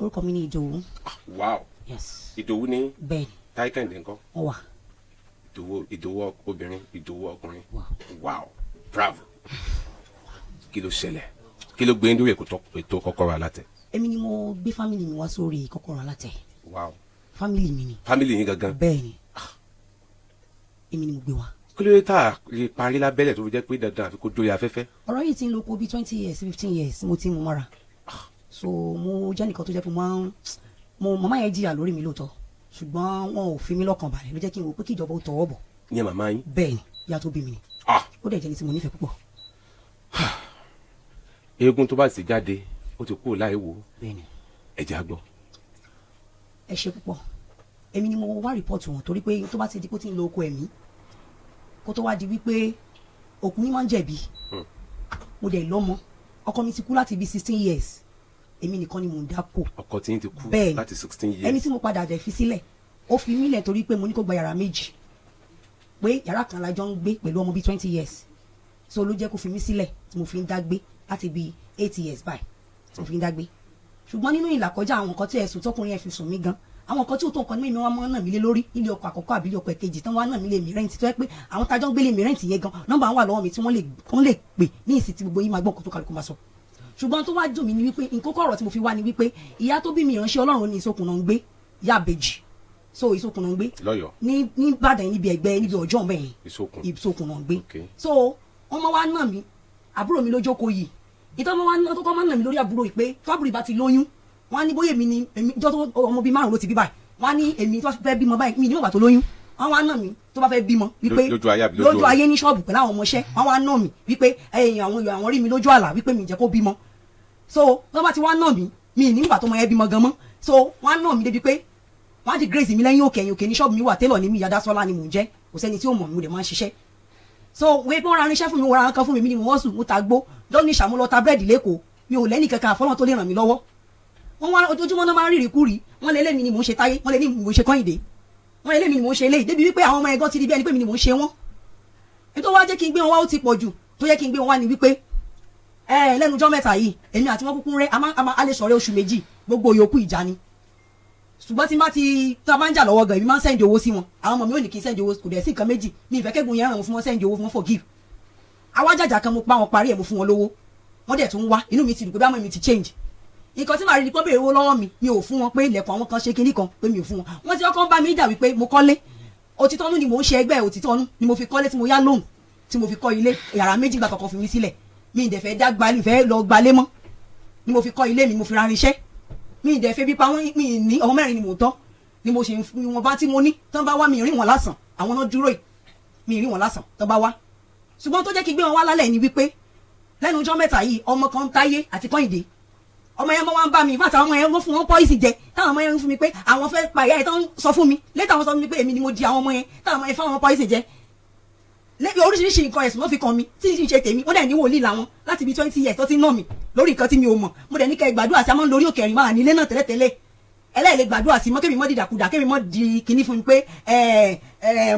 Orúkọ mi ni Ìdòwú. Wow. Yes. Ìdòwú ni. Bẹ́ẹ̀ni. Táyé Kẹ́hìndé ńkọ́? Wọ́n wà. Ìdòwú obìnrin, Ìdòwú ọkùnrin. Wow. Bravo. Kí ló ṣẹlẹ̀? Kí ló gbé ń dórí ètò Kọ́kọ́rọ́ Alátẹ? Èmi ni mo gbé fámìlì mi wá sórí Kọ́kọ́rọ́ Alátẹ. Wow. Fámìlì mi ni. Fámìlì yín gangan? Bẹ́ẹ̀ni. Èmi ni mo gbé wá. Kí ló dé tá a lè parí lábẹ́lẹ̀ tó fi jẹ́ pé dandan àfi kó dórí afẹ́fẹ́? Ọ̀rọ̀ yìí ti ń lọ kó bí 20 years 15 years mo ti mú mọ́ra. So mo jẹ́ nìkan tó jẹ́ pé màmá yẹn jìyà lórí mi lóòótọ́ ṣùgbọ́n wọn ò fi mí lọ́kàn balẹ̀ ló jẹ́ kí n wò pé kí ìjọba ó tọwọ́ bọ̀. Ìyẹn màmá yín? Bẹ́ẹ̀ni, ìyá tó bí mi ni. Ó dẹ̀ jẹ́ ní tí mo nífẹ̀ẹ́ púpọ̀. Eégún tó bá sì jáde ó ti kúrò láì wò. Bẹ́ẹ̀ni. Ẹ jẹ́ á gbọ́. Ẹ ṣe púpọ̀. Èmi ni mo wá rìpọ́ọ̀tù wọn torí pé tó bá ti di kó ti ń lo oko ẹ̀mí kó tó wá di wípé òkú mi máa ń jẹ̀bi. Mo dẹ̀ lọ́mọ ọkọ mi ti kú láti bí 16 years èmi nìkan ni mò ń dáko. Ọkọ tí ń ti kú láti 16 years. Ẹni tí mo padà dẹ̀ fi sílẹ̀ ó fi mí lẹ̀ torí pé mo ní kó gba yàrá méjì pé yàrá kan la jọ ń gbé pẹ̀lú ọmọ bíi 20 years so ló jẹ́ kó fi mí sílẹ̀ tí mo fi ń dá gbé láti bíi 8 years báyìí tí mo fi ń dá gbé. Ṣùgbọ́n nínú ìlàkọjá àwọn nǹkan tí ẹ̀sùn tọkùnrin ẹ̀ fi sùn mí gan àwọn nǹkan tí ó tó nǹkan ní mímí wọn máa ń nà mí lé lórí nílé ọkọ àkọ́kọ́ àbílẹ̀ ọkọ ẹ̀kejì tán wá nà mí lé mi rẹ́ǹtì tó yẹ pé àwọn tájọ́ ń gbélé mi rẹ́ǹtì yẹn gan nọ́mbà wà lọ́wọ́ mi tí wọ́n lè pè ní ìsìn tí gbogbo yín máa gbọ́ nǹkan tó kálukú máa sọ. Ṣùgbọ́n tó wá dùn mí ni wípé nǹkan kọ̀rọ̀ tí mo fi wá ni wípé ìyá tó bí mi ìránṣẹ́ Ọlọ́run ní Ìsokùnà ń gbé Ìyá Ìbejì so Ìsokùnà ń gbé ní Ìbàdàn níbi ẹgbẹ́ níbi ọjọ́ mẹ́rin Ìsokùnà ń gbé so wọ́n máa wá nà mí àbúrò mi ló jókòó yìí ìtọ́ máa wá nà mí lórí àbúrò yìí pé tó àbúrò ìbá ti lóyún wọ́n á ní bóyá èmi ni ìjọ tó ọmọ bíi 5 ló ti bí báyìí wọ́n á ní èmi tó fẹ́ bímọ báyìí mi ní bàbá tó lóyún wọ́n wá nà mí tó bá fẹ́ bímọ wípé lójú ayé ní ṣọ́ọ̀bù pẹ̀lú àwọn ọmọọṣẹ́ wọ́n wá nà mí wípé àwọn rí mi lójú àlá wípé mi jẹ́ kó bímọ so tó bá ti wá nà mí mi ní bàbá tó mọ ẹ bímọ gan mọ́ so wọ́n nà mí débi pé wọ́n á di grace mi lẹ́yìn òkè ní ṣọ́ọ̀bù mi wà télọ̀ ní mi Ìyá Dásọ́lá ni mò ń jẹ́ kò sẹ́ni tí ó mọ̀ mi mo dẹ̀ máa ń ṣiṣẹ́ so wé pé wọ́n ra irinṣẹ́ fún mi wọ́n ra nǹkan fún mi ni mo wọ́n sùn mo ta gbó lọ́ní ìṣàmúlọ ta búrẹ́dì lẹ́kọ̀ọ́ mi ò lẹ́nì kankan àfọ́nà tó lè ràn mí lọ́wọ́ wọ́n wá ojoojúmọ́ náà máa ń rírì kúrì wọ́n lé lémi ni mò ń ṣe Táyé wọ́n lé ní mò ń ṣe Kọ́yìndé wọ́n lé lémi ni mò ń ṣe eléyìí débi wípé àwọn ọmọ ẹ̀gán ti di bí ẹni pé mi ni mò ń ṣe wọ́n nítorí wá jẹ́ kí n gbé wọn wá ó ti pọ̀ jù tó yẹ kí n gbé wọn wá ni wípé lẹ́nu ọjọ́ mẹ́ta yìí èmi àti wọn kúkú rẹ́ a lè sọ̀rọ̀ oṣù méjì gbogbo yòókù ìjà ni ṣùgbọ́n tí tá a bá ń jà lọ́wọ́ gan èmi máa ń sẹ́ndì owó sí wọn àwọn ọmọ mi ò ní kí n sẹ́ndì owó kò dẹ̀ sí nǹkan méjì mi ìfẹ́ kẹ́gun yẹn ràn wọ́n fún wọn sẹ́ndì owó fún wọn forgive awájàjà kan mo pa wọn parí ẹ̀ mo fún wọn lówó wọ́n dẹ̀ tún wá inú mi ti dùn pé báwọn mi ti change nǹkan tí màá rí ni pé béèrè owó lọ́wọ́ mi ò fún wọn pé ilẹ̀kùn àwọn kan ṣe kinní kan pé mi ò fún wọn wọ́n ti kọ́kọ́ bá mi jà wípé mo kọ́lé òtítọ́nú ni mò ń ṣe ẹgbẹ́ òtítọ́nú ni mo fi kọ́lé tí mo yá lóhùn tí mo fi kọ́ ilé yàrá méjì gbà kọ̀ọ̀kan fi mi sílẹ̀ mi ìdẹ̀fẹ́ dá gbalẹ̀ ìfẹ́ lọ gbalé mọ́ ni mo fi kọ́ ilé mi mo fi ra irinṣẹ́ mi ìdẹ̀fẹ́ bí pa wọ́n mi ní ọmọ mẹ́rin ni mò ń tọ́ ni mo ṣe wọn bá tí mo ní tán bá wá mi rìn wọn lásán àwọn náà dúró yìí mi rìn wọn lásán tán bá wá ṣùgbọ́n tó jẹ́ kí gbé wọn wá lálẹ́ ni wípé lẹ́nu ọjọ́ mẹ́ta yìí ọmọ kan Táyé àti Kọ́yìndé ọmọ yẹn mọ́ wá ń bá mi fàtà ọmọ yẹn wọ́n fún wọn pọ́ìsì jẹ táwọn ọmọ yẹn ń fún mi pé àwọn fẹ́ pa ìyá yẹn tán sọ fún mi létà wọn sọ fún mi pé èmi ni mo di àwọn ọmọ yẹn táwọn ọmọ yẹn fáwọn pọ́ìsì jẹ lẹ́bi oríṣiríṣi nǹkan ẹ̀sùn ló fi kàn mí tí ì ṣe tèmi wọ́n dẹ̀ ní wòlíì làwọn láti bí 20 years tó ti ń nà mí lórí nǹkan tí mi ò mọ̀ mo dẹ̀ ní kẹ́ gbàdúrà sí àmọ́ lórí òkè ẹ̀rìn máa nílé náà tẹ́lẹ̀tẹ́lẹ̀ ẹlẹ́ẹ̀lẹ́ gbàdúrà sí mọ́ kémi mọ́ dìdàkudà kémi mọ́ di kinní fún mi pé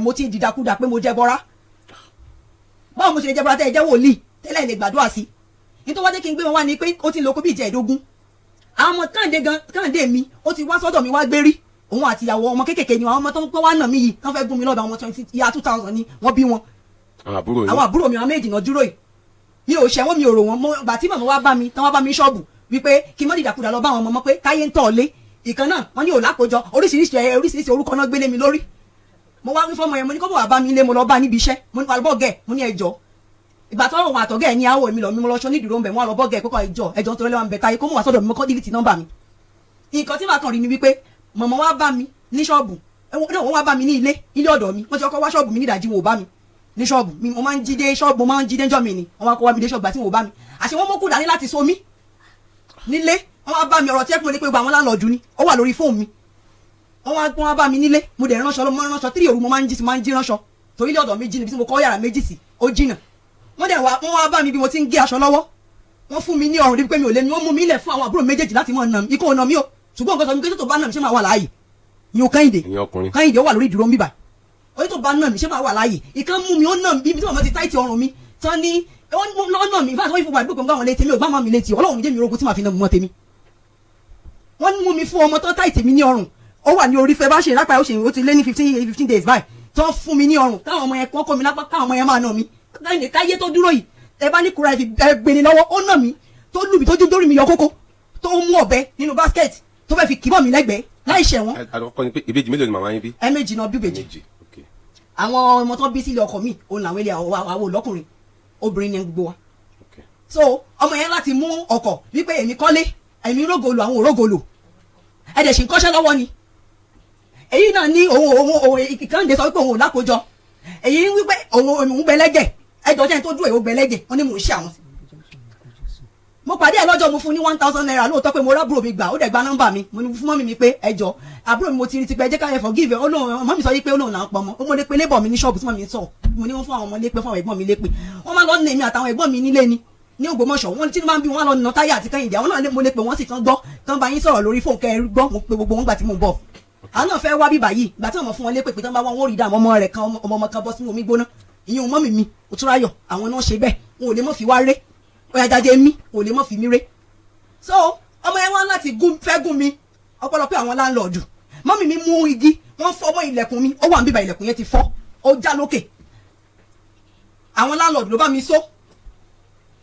mo ti dìdàkudà pé mo jẹ́ bọ́ra báwo mo ṣe lè jẹ́ bọ́ra tẹ́ ẹ jẹ́ wòlíì tẹ́lẹ̀ẹ̀lẹ́ gbàdúrà sí nítorí wọ́n jẹ́ kí n gbé wọn wá ní pé ó ti ń lo kó bí ìjẹ́ẹ̀dógún àwọn ọmọ Kẹ́hìndé mi ó ti wá sọ́dọ̀ mi wá gbérí òun àti ìyàwó ọmọ kékèké ni àwọn ọmọ tó ń pẹ́ wá nà mí yìí wọ́n fẹ́ gún mi lọ́dọ̀ ọmọ 2000 ni wọ́n bí wọn àwọn àbúrò mi àwọn méjì náà dúró yìí mi ò ṣẹ̀wọ́n mi ò rò wọ́n mo gbà tí màmá wá bá mi tán wá bá mi ṣọ́ọ̀bù wípé kí n mọ́ dìdàkudà lọ bá àwọn ọmọ pé Táyé ń tọ̀ lé ìkan náà wọ́n ní ò lákòjọ oríṣiríṣi orúkọ náà gbélé mi lórí mo wá wí fọ́mọ yẹn mo ní kó bọ̀ wá bá mi lé mo lọ bá níbi iṣẹ́ mo ní alọ́ gẹ̀ mo ní ẹjọ́ ìgbà tó wọn àtọ̀gẹ́ ní àwọ̀ mi lọ mi mo lọ ṣọ́ nídìí rọ́ǹbẹ̀ wọn lọ bọ́gẹ̀ pé kọ́ ẹjọ́ nítorí lẹ́wọ̀n bẹ̀ Táyé kó mú wá sọ́dọ̀ mi mo kọ́ dígítì nọ́mbà mi nǹkan tí màá kàn rí ni wípé mọ̀mọ́ wá bá mi ní ṣọ́ọ̀bù wọ́n wá bá mi ní ilé ọ̀dọ̀ mi wọ́n ti kọ́kọ́ wá ṣọ́ọ̀bù mi ní ìdajì wọn ò bá mi ní ṣọ́ọ̀bù mi mo máa ń jí dé ṣọ́ọ̀bù mo máa ń jí dé jọ́ mi ni wọ́n wá kọ́ wá mi dé ṣọ́ọ̀bù àti wọn ò bá mi àṣẹ wọn mọ́kù dání láti so mí nílé wọ́n wá bá mi ọ̀rọ̀ tí ẹ̀kún mo ní pé gba àwọn láńlọ́ọ̀dù ni ó wà lórí fóònù mi wọ́n wá bá mi nílé mo dẹ̀ ránṣọ lọ́mọ ránṣọ 3 òru mo máa ń jí ránṣọ torí ilé ọ̀dọ̀ mi jí níbi tí mo kọ́ yàrá méjì sí ó jìnà wọ́n wá bá mi bí mo ti ń gé aṣọ lọ́wọ́ wọ́n fún mi ní ọrùn dípé mi ò lé mi wọ́n mú mi ilẹ̀ fún àwọn àbúrò méjèèjì láti mọ̀ nà mí ikú ọ̀nà mi o ṣùgbọ́n nǹkan sọ mi pé tó bá nà mí ṣé máa wà láàyè ni o Kẹ́hìndé ó wà lórí ìdúró ń bíbà oye tó bá nà mí ṣé máa wà láàyè ìkan mú mi ó nà mí bí tí màmá ti táìtì ọrùn mi tán ní wọ́n nà mí fáwọn ìfowópamọ́ ìgbókòó nǹkan àwọn létí mi ò gbá mọ́ mi létí ọlọ́run jẹ́ mi rogun tí màá fi nà mọ́ tèmi wọ́n mú mi fún ọmọ tó táìtì mi ní ọrùn ó wà ní orí fẹ́ bá ṣe lápá ó ti lé ní 15 days báyìí tó fún mi ní ọrùn káwọn ọmọ yẹn kọ́ mi lápá káwọn ọmọ yẹn máa nà mí káyé tó dúró yìí ẹ bá ní kura ẹ fi gbé ni lọ́wọ́ ó nà mí tó lù mí tó dórí mi yọ kókó tó mú ọ̀bẹ nínú basket tó fẹ́ fi kìbọ̀ mi lẹ́gbẹ̀ẹ́ láì ṣẹ̀ wọ́n. àkọ́kọ́ ni pé ìbejì mélòó ni màmá yín bí. ẹ̀ẹ̀mejì náà bí ìbejì. àwọn ọmọ tó bí sílé ọkọ mi òun làwọn ilé àwọn olókùnrin obìnrin ni gbogbo wa. so ọmọ yẹn láti mú ọkọ̀ wípé èmi kọ́lé èmi rógolo àwọn òrógolo ẹ̀dẹ̀ sì ń kọ́ṣẹ́ lọ́wọ́ ni. èyí náà ní òun ìkànnì sọ wípé òun ò lákòójọ èyí wípé òun gbẹlẹ́gẹ̀ ẹjọ́ jẹ́ tó dúró èwo gbẹlẹ́gẹ̀ wọ́n ní mò ń ṣe àwọn. mo pàdé ẹ lọ́jọ́ mo fún ní 1000 naira lóòótọ́ pé mo rábùrò mi gbà ó dẹ̀ gba nọ́mbà mi mo ní fún mọ́mì mi pé ẹjọ́ àbúrò mi mo ti rí ti pẹ́ jẹ́ káyọ̀ forgive olóhùn mọ́mì sọ yí pé olóhùn là ń pọ̀ mọ́ ó mo lè pe lébọ̀ mi ní ṣọ́ọ̀bù tí mọ́mì sọ mo ní wọ́n fún àwọn ọmọ lépè fún àwọn ẹ̀gbọ́n mi lépè wọ́n máa lọ ní èmi àtàwọn ẹ̀gbọ́n mi nílé ni ní Ògbómọ̀ṣọ́ wọ́n tí máa ń bí wọn lọ nà táyà àti Kẹ́hìndé àwọn náà mo lè pè wọ́n sì tán gbọ́ tán bá yín sọ̀rọ̀ lórí fóònù kẹ́ ẹ gbọ́ mo pe gbogbo wọn gbà tí mo ń bọ̀ àwọn náà fẹ́ wá bíbà yìí gbà tí wọ́n fún wọn lépè pé tán bá wọn rí dá àwọn ọmọ rẹ̀ kan ọmọ kan bọ́ sínú omi gbóná ìyẹn mọ́mì mi Òtúráyọ̀ àwọn náà ṣe bẹ́ẹ̀ wọn ò lè mọ́ fi wá ré ọ̀yà jáde mi ò lè mọ́ fi mí ré so ọmọ yẹn wá láti fẹ́ gún mi ọ̀pọ̀lọpọ̀ àwọn láńlọ́ọ̀dù mọ́mì mi mú igi wọ́n fọ́ mọ́ ilẹ̀kùn mi ó wà ń bíbà ilẹ̀kùn yẹn ti fọ́ ó já lókè àwọn láńlọ́ọ̀dù ló bá mi so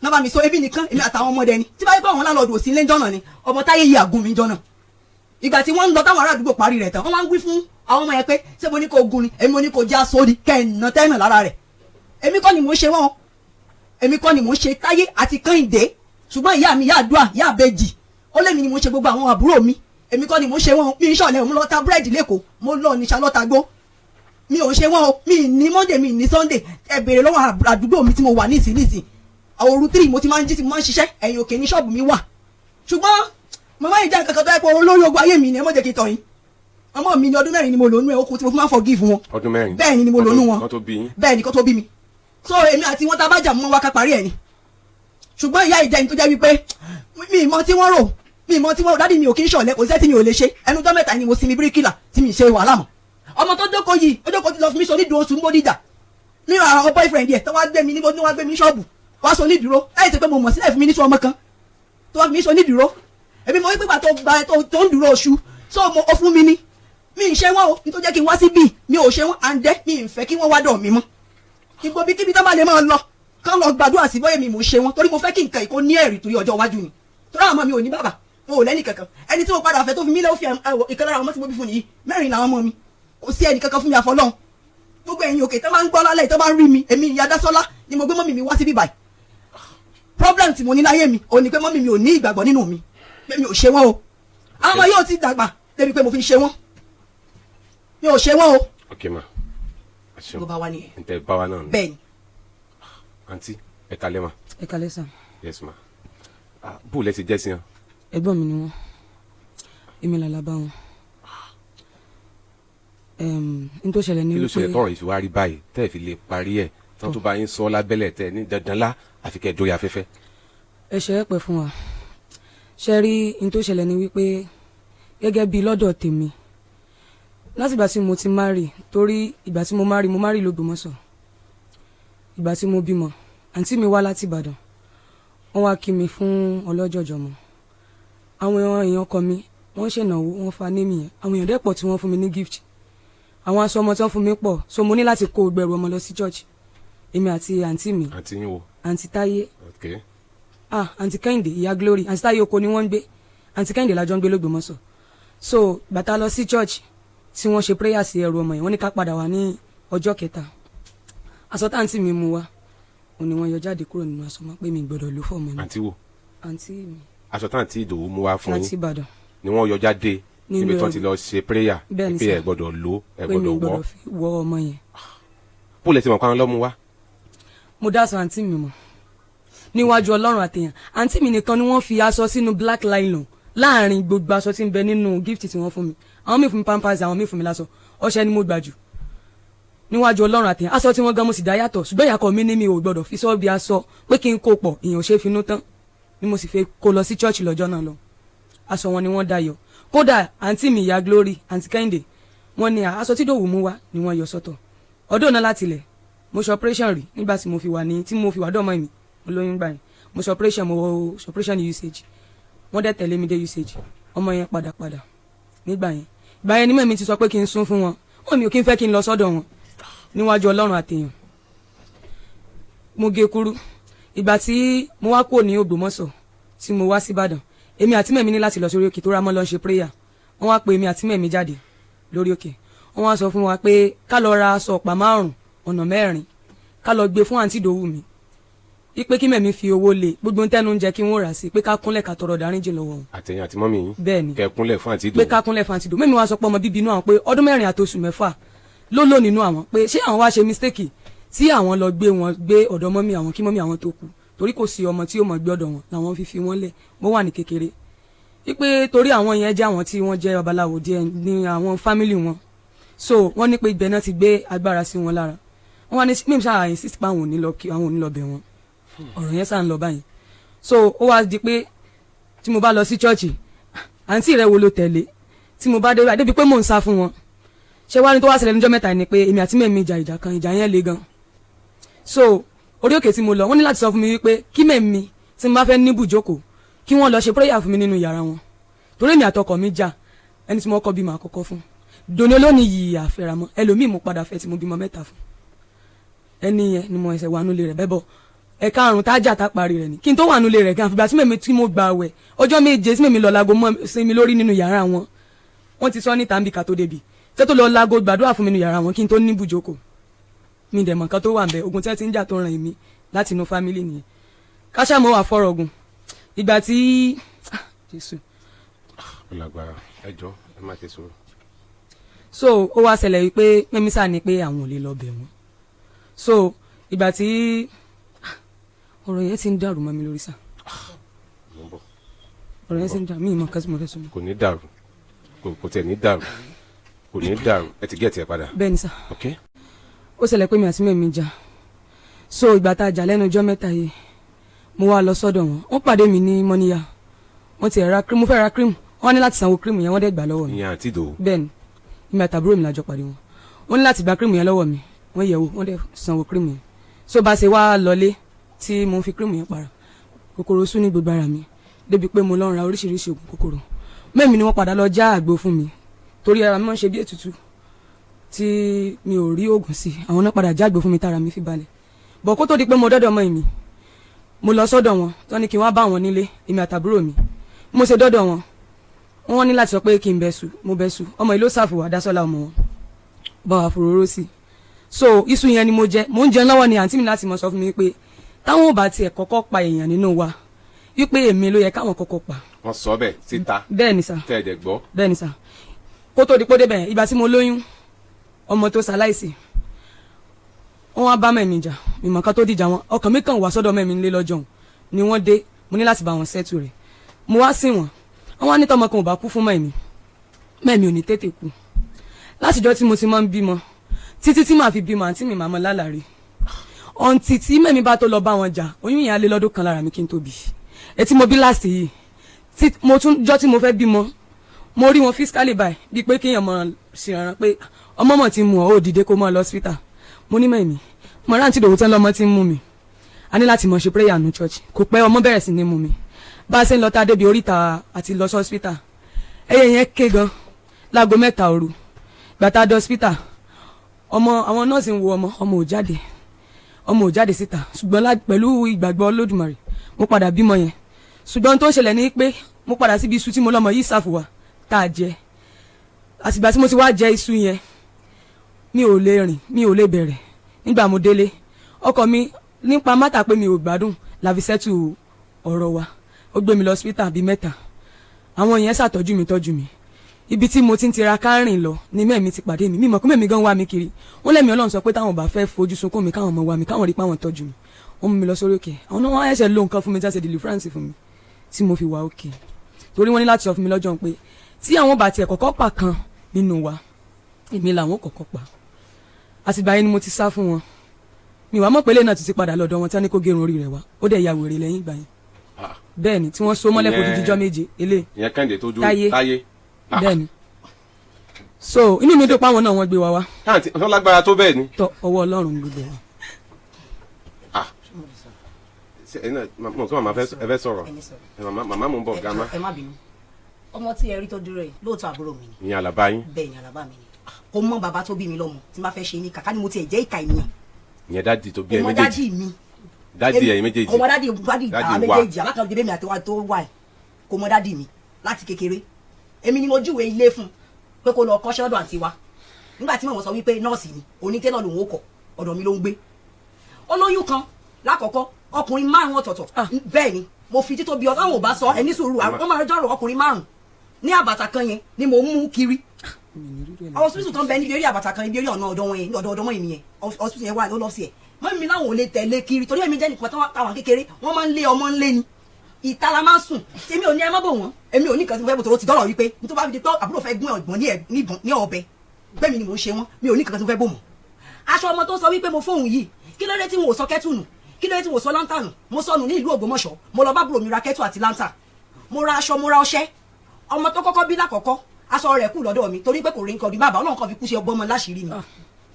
náà bá mi so ebi nìkan èmi àtàwọn ọmọdé ni tí bá yẹ pé àwọn láńlọ́ọ̀dù ò sí ilé jọ́nà ni ọmọ táyé yìí àgùn mi jọ́nà ìgbà tí wọ́n ń lọ táwọn ará àdúgbò parí rẹ̀ tán wọ́n máa ń wí fún àwọn ọmọ yẹn pé ṣé mo ní kó gun ni èmi mo ní kó já sórí kẹ́ẹ̀nà tẹ́ẹ̀nà lára rẹ̀ èmi kọ́ ni mò ń ṣe wọ́n èmi kọ́ ni mò ń ṣe Táyé àti Kẹ́hìndé ṣùgbọ́n ìyá mi ìyá àdúrà ìyá àbẹ́jì ó lé mi ni mò ń ṣe gbogbo àwọn àbúrò mi èmi kọ́ ni mò ń ṣe wọ́n mi ń ṣọ̀lẹ́ mo lọ ta búrẹ́dì lẹ́kọ̀ọ́ mo lọ ní Ṣalọ́ta gbó mi ò ṣe wọ́n o mi ní Monday mi ní Sunday ẹ béèrè lọ́wọ́ àdúgbò mi tí mo wà nísìnyìí òru 3 mo ti máa ń jí tí mo máa ń ṣiṣẹ́ ẹ̀yìn òkè ní ṣọ́ọ̀bù mi wà ṣùgbọ́n màmá yìí jẹ́ kankan tó yẹ pé olórí ogun ayé mi ni ẹ mọ̀ jẹ́ kí n tọ̀ yín ọmọ mi ní ọdún 4 ni mo lónú ẹ̀ okùn tí mo fi máa ń forgive wọn ọdún 4 bẹ́ẹ̀ ni mo lónú wọn bẹ́ẹ̀ ni kó tó bí mi so èmi àti wọn tá a bá jà mọ́ wá ká parí ẹ̀ ni ṣùgbọ́n ìyá ìjẹun tó jẹ́ wípé mi ìmọ̀ tí wọ́n rò dádì mi ò kí ń ṣọ̀lẹ́ kò sí tí mi ò lè ṣe ẹnu tó mẹ́ta ni mo sinmi bíríkìlà tí mi ṣe wàhálà mọ́ ọmọ tó jókòó yìí ó jókòó ti lọ fún mi sọ nídùú oṣù Bódìjà ní àwọn boyfriend yẹ tó wá gbé mi níbo ní wá gbé mi ṣọ́ọ̀bù wá sọ nídùúró láì ṣe pé mo mọ̀ sílẹ̀ fún mi ní sọ ọmọ kan tó wá fi mi sọ nídùúró èmi mo wípé gbà tó ń dúró oṣù so ó fún mi ní mi ń ṣe wọn o nítorí jẹ́ kí n wá síbí mi ò ṣe wọn àǹdẹ́ mi ń fẹ́ kí wọ́n wá dọ̀ mí mọ́ ipò bí kíbi tó bá lè máa lọ kán lọ gbàdúrà sí bóyá mi mò ń ṣe wọn torí mo fẹ́ kí nǹkan ìkó ní ẹ̀rí torí ọjọ́ iwájú ni torí àwọn ọmọ mi ò ní bàbá wọn ò lẹ́nì kankan ẹni tí mo padà fẹ́ tó fi mí lẹ́wọ́ fi ìkan lára ọmọ tí mo bí fún nìyí 4 làwọn ọmọ mi kò sí ẹnì kankan fún mi àfọlọ́hún gbogbo ẹ̀yin òkè tó máa ń gbọ́ lálẹ́ tó máa ń rí mi èmi ìyá Dásọ́lá ni mo gbé mọ́mì mi wá sí bíbáyìí problem tí mo ní láyé mi ò ní pé mọ́mì mi ò ní ìgbàgbọ́ nínú mi pé mi ò ṣe wọ́n o àwọn ọmọ yóò ti dàgbà débi pé mo fi ń ṣe wọ́n mi ò ṣe wọ́n o. ok ma àṣẹ bó bá wà nìyẹn. n tẹ bá wa náà. bẹ́ẹ̀ni. àǹtí ẹ kalẹ́ ma. ẹ kalẹ́ sà. yes ma bó o lẹ ti jẹ́ sí wọn. ẹ̀gbọ́n mi ni wọ́n èmi làlá bá wọn. n tó ṣẹlẹ̀ ní kí ló wípé ṣẹlẹ̀ tọrọ ìfiwárí báyìí tẹ́ ẹ fi lè parí ẹ̀ tán tó bá yín sọ lábẹ́lẹ̀ tẹ́ ní dandan lá àfi kẹ́ ẹ dórí afẹ́fẹ́. ẹ ṣe é pẹ́ fún wa ṣe rí n tó ṣẹlẹ̀ ní wípé gẹ́gẹ́ bíi lọ́dọ̀ tèmi láti ìgbà tí mo ti marry torí ìgbà tí mo marry l'Ógbómọ̀ṣọ́ ìgbà tí mo bímọ àǹtí mi wá láti Ìbàdàn wọ́n wá kí mi fún ọlọ́jọ̀jọ̀ mọ́ àwọn èèyàn ọkọ mi wọ́n ṣènáwó wọ́n fa némi yẹn àwọn èèyàn dẹ́pọ̀ tí wọ́n fún mi ní gift àwọn aṣọ ọmọ tí wọ́n fún mi pọ̀ so mo ní láti kó gbẹrù ọmọ lọ sí church èmi àti àǹtí mi àǹtí yín wo. àǹtí Táyé okay. àǹtí Kẹ́hìndé ìyá Glory àǹtí Táyé oko ni wọ́n ń gbé àǹtí Kẹ́hìndé lájọ ń gbé l'Ógbómọ̀ṣọ́ so bàtà lọ sí church tí wọ́n ṣe prayer sí ẹrù ọmọ yẹn wọ́n ní ká padà wá ní ọjọ́ kẹta aṣọ táǹtì mi mú wá òun ni wọ́n yọ jáde kúrò nínú aṣọ máa pé mi gbọ́dọ̀ lò fún ọmọ mi. àǹtí wo. àǹtí mi. aṣọ táǹtì Ìdòwú mú wá fún láti yín Ìbàdàn. ni wọ́n yọ jáde níbi tí wọ́n ti lọ ṣe prayer bẹ́ẹ̀ni pé sà ẹ gbọ́dọ̀ lò ẹ pé mi gbọ́dọ̀ gbọ́dọ̀ fi wọ ọmọ yẹn. bó lẹ ti mọ̀ pé àwọn lọ́mú wá. mo dá aṣọ àǹtí mi mọ̀ níwájú Ọlọ́run àtẹ̀yàn àǹtí mi nìkan ni wọ́n fi aṣọ sínú black nylon láàrin gbogbo aṣọ tí ń bẹ nínú gift tí wọ́n fún mi àwọn míì fún mi pampers àwọn míì fún mi láṣọ ọṣẹ ni mo gbà jù níwájú Ọlọ́run àtẹ̀yàn aṣọ tí wọ́n gan mo sì dá yàtọ̀ ṣùgbọ́n ìyàkọ̀ mi ní mi ò gbọ́dọ̀ fi sọ́ọ́ bí aṣọ pé kí n kó pọ̀ èèyàn ò ṣe finú tán ni mo sì fẹ́ kó lọ sí church lọ́jọ́ náà lọ aṣọ wọn ni wọ́n dá yọ kódà àǹtí mi ìyá Glory àǹtí Kẹ́hìndé wọ́n ní aṣọ tí Ìdòwú mú wá ni wọ́n yọ sọ́tọ̀ ọdún náà láti ilẹ̀ mo ṣe operation rí nígbà tí mo fi wà dọ́mọ mi mo lóyún gbà yẹn mo ṣe operation usage wọ́n dẹ̀ tẹ̀lé mi dé usage ọmọ yẹn padà nígbà yẹn ni mẹ́mi ti sọ pé kí n sún fún wọn wọn mi ò kí n fẹ́ kí n lọ sọ́dọ̀ wọn níwájú Ọlọ́run àtèèyàn mo gé kúrú ìgbà tí mo wá kúrò ní Ògbómọ̀ṣọ́ tí mo wá sí Ìbàdàn èmi àti mẹ́mi ní láti lọ sórí òkè tó rámọ́ lọ ṣe prayer wọ́n wá pè èmi àti mẹ́mi jáde lórí òkè wọ́n wá sọ fún wa pé ká lọ ra aṣọ ọ̀pá 5 ọ̀nà 4 ká lọ gbé fún àǹtí Ìdòwú mi ipe kí mẹ́mi fi owó lé gbogbo tẹ́nu ń jẹ́ kí wọ́n rà sí pé ká kúnlẹ̀ ká tọrọ dáríjì lọ́wọ́ wọn. àtẹ̀yìn àti mọ́mí yín. bẹ́ẹ̀ni kẹ́ kúnlẹ̀ fún àǹtí Ìdòwú. pé ká kúnlẹ̀ fún àǹtí Ìdòwú mẹ́mi wá sọ pé ọmọ bíbí inú àwọn pé ọdún 4 àti oṣù 6 ló lò nínú àwọn pé ṣé àwọn wá ṣe mistake tí àwọn lọ gbé ọ̀dọ̀ mọ́mí àwọn kí mọ́mí àwọn tó kú torí kò sí ọmọ tí ó mọ̀ gbé ọ̀dọ̀ wọn làwọn fi wọ́n lẹ̀ mo wà ní kékeré ipe torí àwọn yẹn jẹ́ àwọn tí wọ́n jẹ́ babaláwo díẹ̀ ní àwọn fámìlì wọn so wọ́n ní pé ibẹ̀ náà ti gbé agbára sí wọn lára wọ́n wá ní mímu sáà insist pé àwọn ò ní lọ bẹ̀ wọ́n ọ̀rọ̀ yẹn sáà ń lọ báyìí so ó wá di pé tí mo bá lọ sí chọ́ọ̀chì àǹtí rẹ̀ wo ló tẹ̀lé tí mo bá débi pé mò ń sá fún wọn ṣé wá ní tó wá ṣẹlẹ̀ níjọ́ mẹ́ta ni pé èmi àti mẹ́mi ìjà kan ìjà yẹn le gan so orí òkè tí mo lọ wọ́n ní láti sọ fún mi wípé kí mẹ́mi tí mo bá fẹ́ níbù jókòó kí wọ́n lọ ṣe prayer fún mi nínú yàrá wọn torí èmi àtọkọ mi jà ẹni tí mo kọ́ bímọ àkọ́kọ́ fún dòní olónìí yìí àfẹ́ramọ́ ẹlòmíì mo padà fẹ́ tí mo bímọ 3 fún ẹni yẹn ni mo ẹsẹ̀ wà nulẹ̀ rẹ̀ bẹ́bọ̀ ẹ̀ka àrùn tájà tá parí rẹ̀ ni kí n tó wà nulẹ̀ rẹ̀ gan àfìgbà tí mẹ́mi tí mo gbà wẹ̀ ọjọ́ 7 tí mẹ́mi lọ lago mọ́ sí mi lórí nínú yàrá wọn wọ́n ti sọ níta ń bí ká tó débi tẹ́ tó lọ lago gbàdúrà fún mi nínú yàrá wọn kí n tó ní bùjókòó mi dẹ̀ mọ̀ nǹkan tó wà ń bẹ ogun tẹ́ ti ń jà tó ràn mí láti inú fámílì nìyẹn káṣá mo wà fọ́rọ̀ ogun ìgbà tí Jésù. ọlágbára ẹjọ́ ẹ má ti sọ̀rọ̀. so ó wá ṣẹlẹ̀ wípé mẹ́mísà ni pé àwọn ò lè lọ bẹ̀ wọ́n so ìgbà tí ọ̀rọ̀ yẹn ti ń dàrú mọ́ mi lórí sá ọ̀rọ̀ yẹn ti ń dàrú mí ìmọ̀ kásìmọ̀ fẹ́ sọmọ. kò ní dàrú kò tẹ̀ ní dàrú kò ní dàrú ẹ ti gẹ̀ẹ́tì ẹ padà. bẹ́ẹ̀ni sá ok. ó ṣẹlẹ̀ pé mi àti mẹ́mi jà so ìgbà tá a jà lẹ́nu ọjọ́ mẹ́ta yìí mo wá lọ sọ́dọ̀ wọn wọ́n pàdé mi ní mọ́níyà wọ́n ti ra cream mo fẹ́ ra cream wọ́n ní láti sanwó cream yẹn wọ́n dẹ̀ gbà lọ́wọ́ mi. ìyẹn àti Ìdòwú. bẹ́ẹ̀ni ìmọ̀ àtàbúrò mi lájọ pàdé wọn wọ́n ní láti gba cream yẹn lọ́wọ́ mi wọ́n yẹ̀wò wọ́n dẹ̀ sanwó cream yẹn so bá a ṣe wá lọlé tí mo fi cream yẹn para kòkòrò sún ní gbogbo ara mi débi pé mo lọ ra oríṣiríṣi oògùn kòkòrò mẹ́mi ni wọ́n padà lọ já àgbo fún mi torí ara mi máa ń ṣe bí ètùtù tí mi ò rí oògùn sí àwọn náà padà já àgbo fún mi tára mi fi balẹ̀ bọ̀ kó tó di pé mo dọ́dọ̀ mọ́ èmi mo lọ sọ́dọ̀ wọn tó ní kí wọ́n bá wọn nílé èmi àtàbúrò mi mo ṣe dọ́dọ̀ wọn wọ́n ní láti sọ pé kí n bẹ́sù mo bẹ́sù ọmọ ìlú ṣàfùwà dásọ́lá ọmọ wọn bá wà fòróró sí so iṣu yẹn ni mo ń jẹun lọ́wọ́ ni àǹtí mi láti mọ̀ sọ fún mi pé táwọn ò bá tiẹ̀ kọ́kọ́ pa èèyàn nínú wa wípé èmi ló yẹ káwọn kọ́kọ́ pa. wọ́n sọ bẹ́ẹ̀ síta. bẹ́ẹ̀ ni sà. tẹ́ ẹ̀ dẹ̀ gbọ́. bẹ́ẹ̀ ni sà kó tó di pé débẹ̀ ìgbà tí mo lóyún ọmọ tó ṣaláìsí wọ́n wá bá mẹ́mi jà ìmọ̀ kan tó dìjà wọn ọkàn mi kàn wá sọ́dọ̀ mẹ́mi nílé lọ́jọ́ ni wọ́n dé mo ní láti bá wọn sẹ́tù rẹ̀ mo wá sí wọn wọ́n wá ní tọmọ kan ò bá kú fún mẹ́mi ò ní tètè kú látijọ́ tí mo ti máa ń bímọ títí tí màá fi bímọ àǹtí mi màmá lálàrí ọ̀ǹtì tí mẹ́mi bá tó lọ bá wọn jà oyún yẹn á lé lọ́dún kan lára mi kí n tó bí etí mo bí láàsì yìí tí mo tún jọ́ tí mo fẹ́ bímọ mo rí wọn physically báyìí bíi pé kéèyàn mọ̀ ṣèrànràn pé ọmọ mọ̀ ti mú ọ ó dìde kó mọ̀ lọ hospital mo ní mẹ́mi mo rántí Ìdòwú tán lọ́mọ tí ń mú mi a ní láti mọ̀ ṣe prayer nu church kò pẹ́ ọmọ bẹ̀rẹ̀ sí ní mú mi bá a ṣe ń lọ tá a débi oríta àti lọ sí hospital ẹyẹ yẹn ké gan láago 3 òru gbàtà dé hospital àwọn nọ́ọ̀sì ń wo ọmọ ò jáde síta ṣùgbọ́n pẹ̀lú ìgbàgbọ́ Olódùmarè mo padà bímọ yẹn ṣùgbọ́n tó ń ṣẹlẹ̀ ní pé mo padà síbi iṣu tí mo lọ́mọ yìí ṣàfùwà tá a jẹ àtìgbà tí mo ti wá jẹ iṣu yẹn mi ò lè rìn mi ò lè bẹ̀rẹ̀ nígbà mo délé ọkọ mi nípa mátà pé mi ò gbádùn la fi ṣẹ́tù ọ̀rọ̀ wa ó gbé mi lọ hospital bíi 3 àwọn yẹn ṣàtọ́jú mi ibi tí mo ti ń tiraka rìn lọ ni mẹ́mi ti pàdé mi mímọ̀ kó mẹ́mi gan wá mi kiri wọ́n lẹ́mi Ọlọ́run sọ pé táwọn bá fẹ́ fojú sunkún mi káwọn ọmọ wa mi káwọn rí pé àwọn tọ́jú mi wọ́n mú mi lọ sórí òkè àwọn náà wọ́n ẹ̀ṣẹ̀ lo nǹkan fún mi jáde deliverance fún mi tí mo fi wà òkè torí wọ́n ní láti sọ fún mi lọ́jọ́ pé tí àwọn bá tiẹ̀ kọ́kọ́ pa kan nínú wa èmi làwọn kọ́kọ́ pa àtìgbà yẹn ni mo ti sá fún wọn mi wàá mọ̀ pé lẹ́yìn náà ti padà lọ́dọ̀ wọn tí wọ́n ní kó gérun orí rẹ̀ wá ó dẹ̀ ya wèrè lẹ́yìn ìgbà yẹn bẹ́ẹ̀ ni tí wọ́n so mọ́lẹ̀ fojú jíjọ́ méje elé táyé bẹ́ẹ̀ ni so inú mi dùn pé àwọn náà wọ́n gbé wa wá. káàntì wọ́n lágbára tó bẹ́ẹ̀ ni. tọ ọwọ́ Ọlọ́run gbogbo wa. mo kí màmá ẹ fẹ́ sọ̀rọ̀ màmá mo ń bọ̀ gàmá. ẹ má bínú ọmọ tí ẹ rí tó dúró yìí lóòótọ́ àbúrò mi ni. ìyẹn àlàbá yín. bẹ́ẹ̀ ni àlàbá mi ni. kò mọ bàbá tó bí mi lọ́mọ tí n bá fẹ́ ṣe ní kàkà ni mo tiẹ̀ jẹ́ ìka ènìyàn. ìyẹn dádì tó bí ẹ ọmọ méjèèjì. dádì mi. dádì ẹ̀yin méjèèjì. ọmọ dádì àwọn méjèèjì alákàndé bẹ́ẹ̀ mi àti wa tó wà ẹ̀ kò mọ dádì mi láti kékeré. èmi ni mo júwèé ilé fún pé kó lọ kọ́ṣẹ́ lọ́dọ̀ àǹtí wa nígbà tí màmá sọ wípé nọ́ọ̀sì ni onítẹ́lọ̀ lòun ó kọ̀ ọ̀dọ̀ mi ló ń gbé. olóyún kan lákọ̀ọ́kọ́ ọkùnrin 5 ọ̀tọ̀ọ̀tọ̀ bẹ́ẹ̀ ni mo fi títọ́ bí ọlọ́run ò bá sọ ẹni sùúrù wọ́n máa jọ̀rọ̀ ọkùnrin 5 ní àbàtà kan yẹn ni mo mú kiri. hospital kan bẹ níbi eré àbàtà kan níbi eré ọ̀nà ọ̀dọ̀ wọn yẹn ọ̀dọ̀ mọ́ èmi yẹn hospital yẹn wà ló lọ sí ẹ̀ mọ́ mi láwọn ò lè tẹ̀lé kiri torí èmi jẹ́ nìkan táwọn kékeré wọ́n máa ń lé ọmọ ńlé ni ìta la máa ń sùn èmi ò ní ẹ má bò wọ́n èmi ò ní nǹkan tí mo fẹ́ bò tó ti dọ́rọ̀ wípé nítorí bá fi di pé àbúrò fẹ́ gún ọ̀gbọ́n ní ọ̀bẹ gbẹ̀mí ni mò ń ṣe wọ́n mi ò ní nǹkan tí mo fẹ́ bò mọ́ aṣọ ọmọ tó sọ wípé mo fóun yìí kí ló dé tí mo ò sọ kẹ́tù nù kí ló dé tí mo sọ láńtà nù mo sọnù ní ìlú Ògbómọ̀ṣọ́ mo lọ bá bùrò mi ra kẹ́tù àti láńtà mo ra aṣọ mo ra ọṣẹ ọmọ tó kọ́kọ́ bí lákọ̀ọ́kọ́ aṣọ rẹ̀ kù lọ́dọ̀ mi torí pé kò rí nǹkan ọdún bàbá ọlọ́run kan fi kú ṣe ọgbọ́n ọmọ láṣìírí ni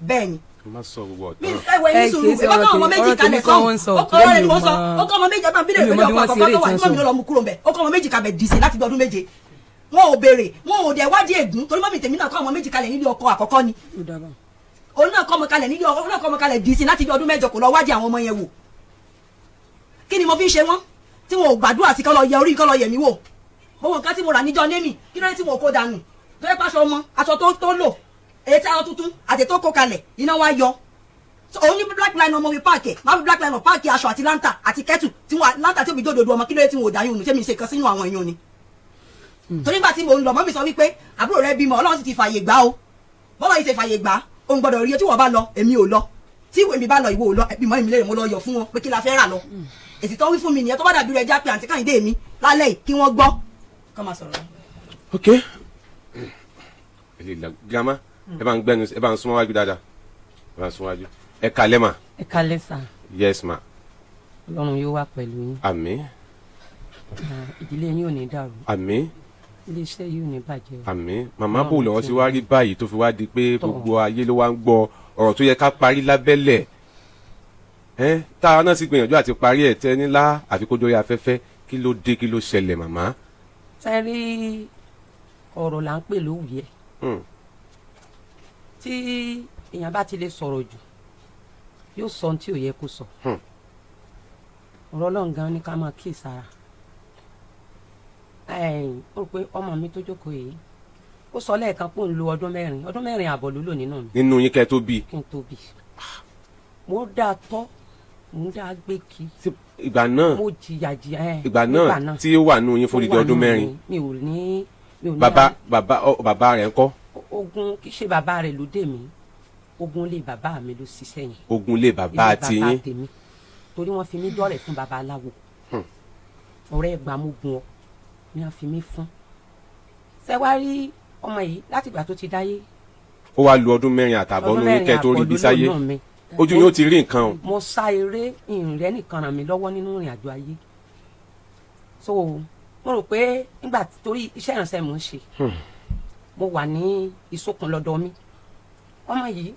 bẹ́ẹ̀ ni. má sọ gbogbo ọ̀tọ̀. mi ẹ wẹ ní sùúrù ẹ bá kọ́ ọmọ méjì kalẹ̀ sọ ọkọ rẹ̀ ni wọ́n sọ ọkọ ọmọ méjì ẹgbẹ́ bílẹ̀ ìpínlẹ̀ ọkọ̀ àkọ́kọ́ tó wà ní mọ́mí ló lọ mú kúrò mbẹ́ ọkọ ọmọ méjì kabẹ̀ dìísì láti bí ọdún méje wọn ò béèrè wọn ò dẹ̀ wádìí ègún torí mọ́mí tèmi náà kọ́ ọmọ méjì kalẹ̀ nílé ọkọ àkọ́kọ́ ni òun náà kọ́ ọmọ kalẹ̀ nílé ọkọ náà kọ́ ọmọ kalẹ̀ dìísì láti bí ọdún mẹ́jọ kò lọ wádìí àwọn ọmọ yẹn wò kí ni mo fi ń ṣe wọn tí wọn ò gbàdúrà sí kọ́ lọ yẹ orí kọ́ lọ yẹ mí wò gbogbo nǹkan tí mo rà níjọ némì kí ló dé tí mo kó dànù tó yẹ pàṣọ ọmọ aṣọ tó lò èyí tí aṣọ tuntun àti tó kó kalẹ̀ iná wá yọ òun ní black line ọmọ mi páàkì máa fi black line páàkì aṣọ àti lanta àti kẹ́tù tí wọn lanta tí ó fi dòdòdò ọmọ kí ló dé tí wọn ò dá yóò nù ṣé mi ṣe kan sínú àwọn èèyàn ni. torí nígbà tí mo ń lọ mọ́ mi sọ wípé àbúrò rẹ bímọ Ọlọ́run sì ti fàyè gbà o bọ́lá yìí ṣe fàyè gbà òun gbọ́dọ̀ rí o tí wọ́n bá lọ èmi ò lọ tí èmi bá lọ ìwọ ò lọ ẹbí mọ́ èmi lè mo lọ yọ fún wọn pé kí la fẹ́ rà lọ èsì tó wí fún mi nìyẹn tó bá dàbí rẹ já pé àǹtí Kàyìndé mi lálẹ́ kí wọ́n gbọ́ kọ́ máa sọ̀rọ̀. ok grandma ẹ bá ń gbẹnu ẹ bá ń súnmọ́ wájú dáadáa ẹ bá ń súnmọ́ wájú ẹ kalẹ́ mà. ẹ kalẹ́ sà. yes ma. Ọlọ́run yóò wà pẹ̀lú yín. àmín. ìdílé yín ò ní dàrú. àmín. iléeṣẹ́ yìí ò ní bàjẹ́. àmín. màmá bò lọ́wọ́ sí wá rí báyìí tó fi wá di pé gbogbo ayé ló wá ń gbọ́ ọ̀rọ̀ tó yẹ ká parí lábẹ́lẹ̀ táwa náà sì gbìyànjú àti parí ẹ̀ tẹ́ nílá àfi kó dórí afẹ́fẹ́ kí ló dé kí ló ṣẹlẹ̀ màmá. sẹ́rí ọ̀rọ̀ là ń pè lówùú yẹ tí èèyàn bá ti lè sọ̀rọ̀ jù yóò sọ ohun tí ò yẹ kó sọ ọ̀rọ̀ Ọlọ́run gan ni ká máa kí sára ó rò pé ọmọ mi tó jókòó yìí ó sọ lẹ́ẹ̀kan pé òun lo ọdún mẹ́rin àbọ̀ ló lò nínú mi. nínú yín kẹ́ tó bí. kí n tó bí mo dáa tọ́ mo dáa gbé kí. ìgbà náà mo jìyà ìgbà náà tí ó wà nínú yín fún dídí ọdún mẹ́rin. mi ò ní. bàbá rẹ̀ ńkọ́. ogun kì í ṣe bàbá rẹ̀ ló dé mi ogun lé bàbá mi ló ṣiṣẹ́ yẹn. ogun lé bàbá tiyín. torí wọ́n fi mí dọ́rẹ̀ fún bàbá aláwo ọ̀rẹ́ ẹgbà mo gun ọ ni wọ́n fi mí fún. sẹ́wárí ọmọ yìí láti ìgbà tó ti dáyé. ó wá lu ọdún mẹ́rin àtàbọ̀ nínú yín kẹ́ tó rí bí sáyé ojú yóò ti rí nǹkan o. mo sá eré ìrìn nìkan ràn mí lọ́wọ́ nínú ìrìn àjò ayé so mo rò pé nígbà torí iṣẹ́ ìrànṣẹ́ mò ń ṣe mo wà ní ìsokùn lọ́dọ̀ mi ọmọ yìí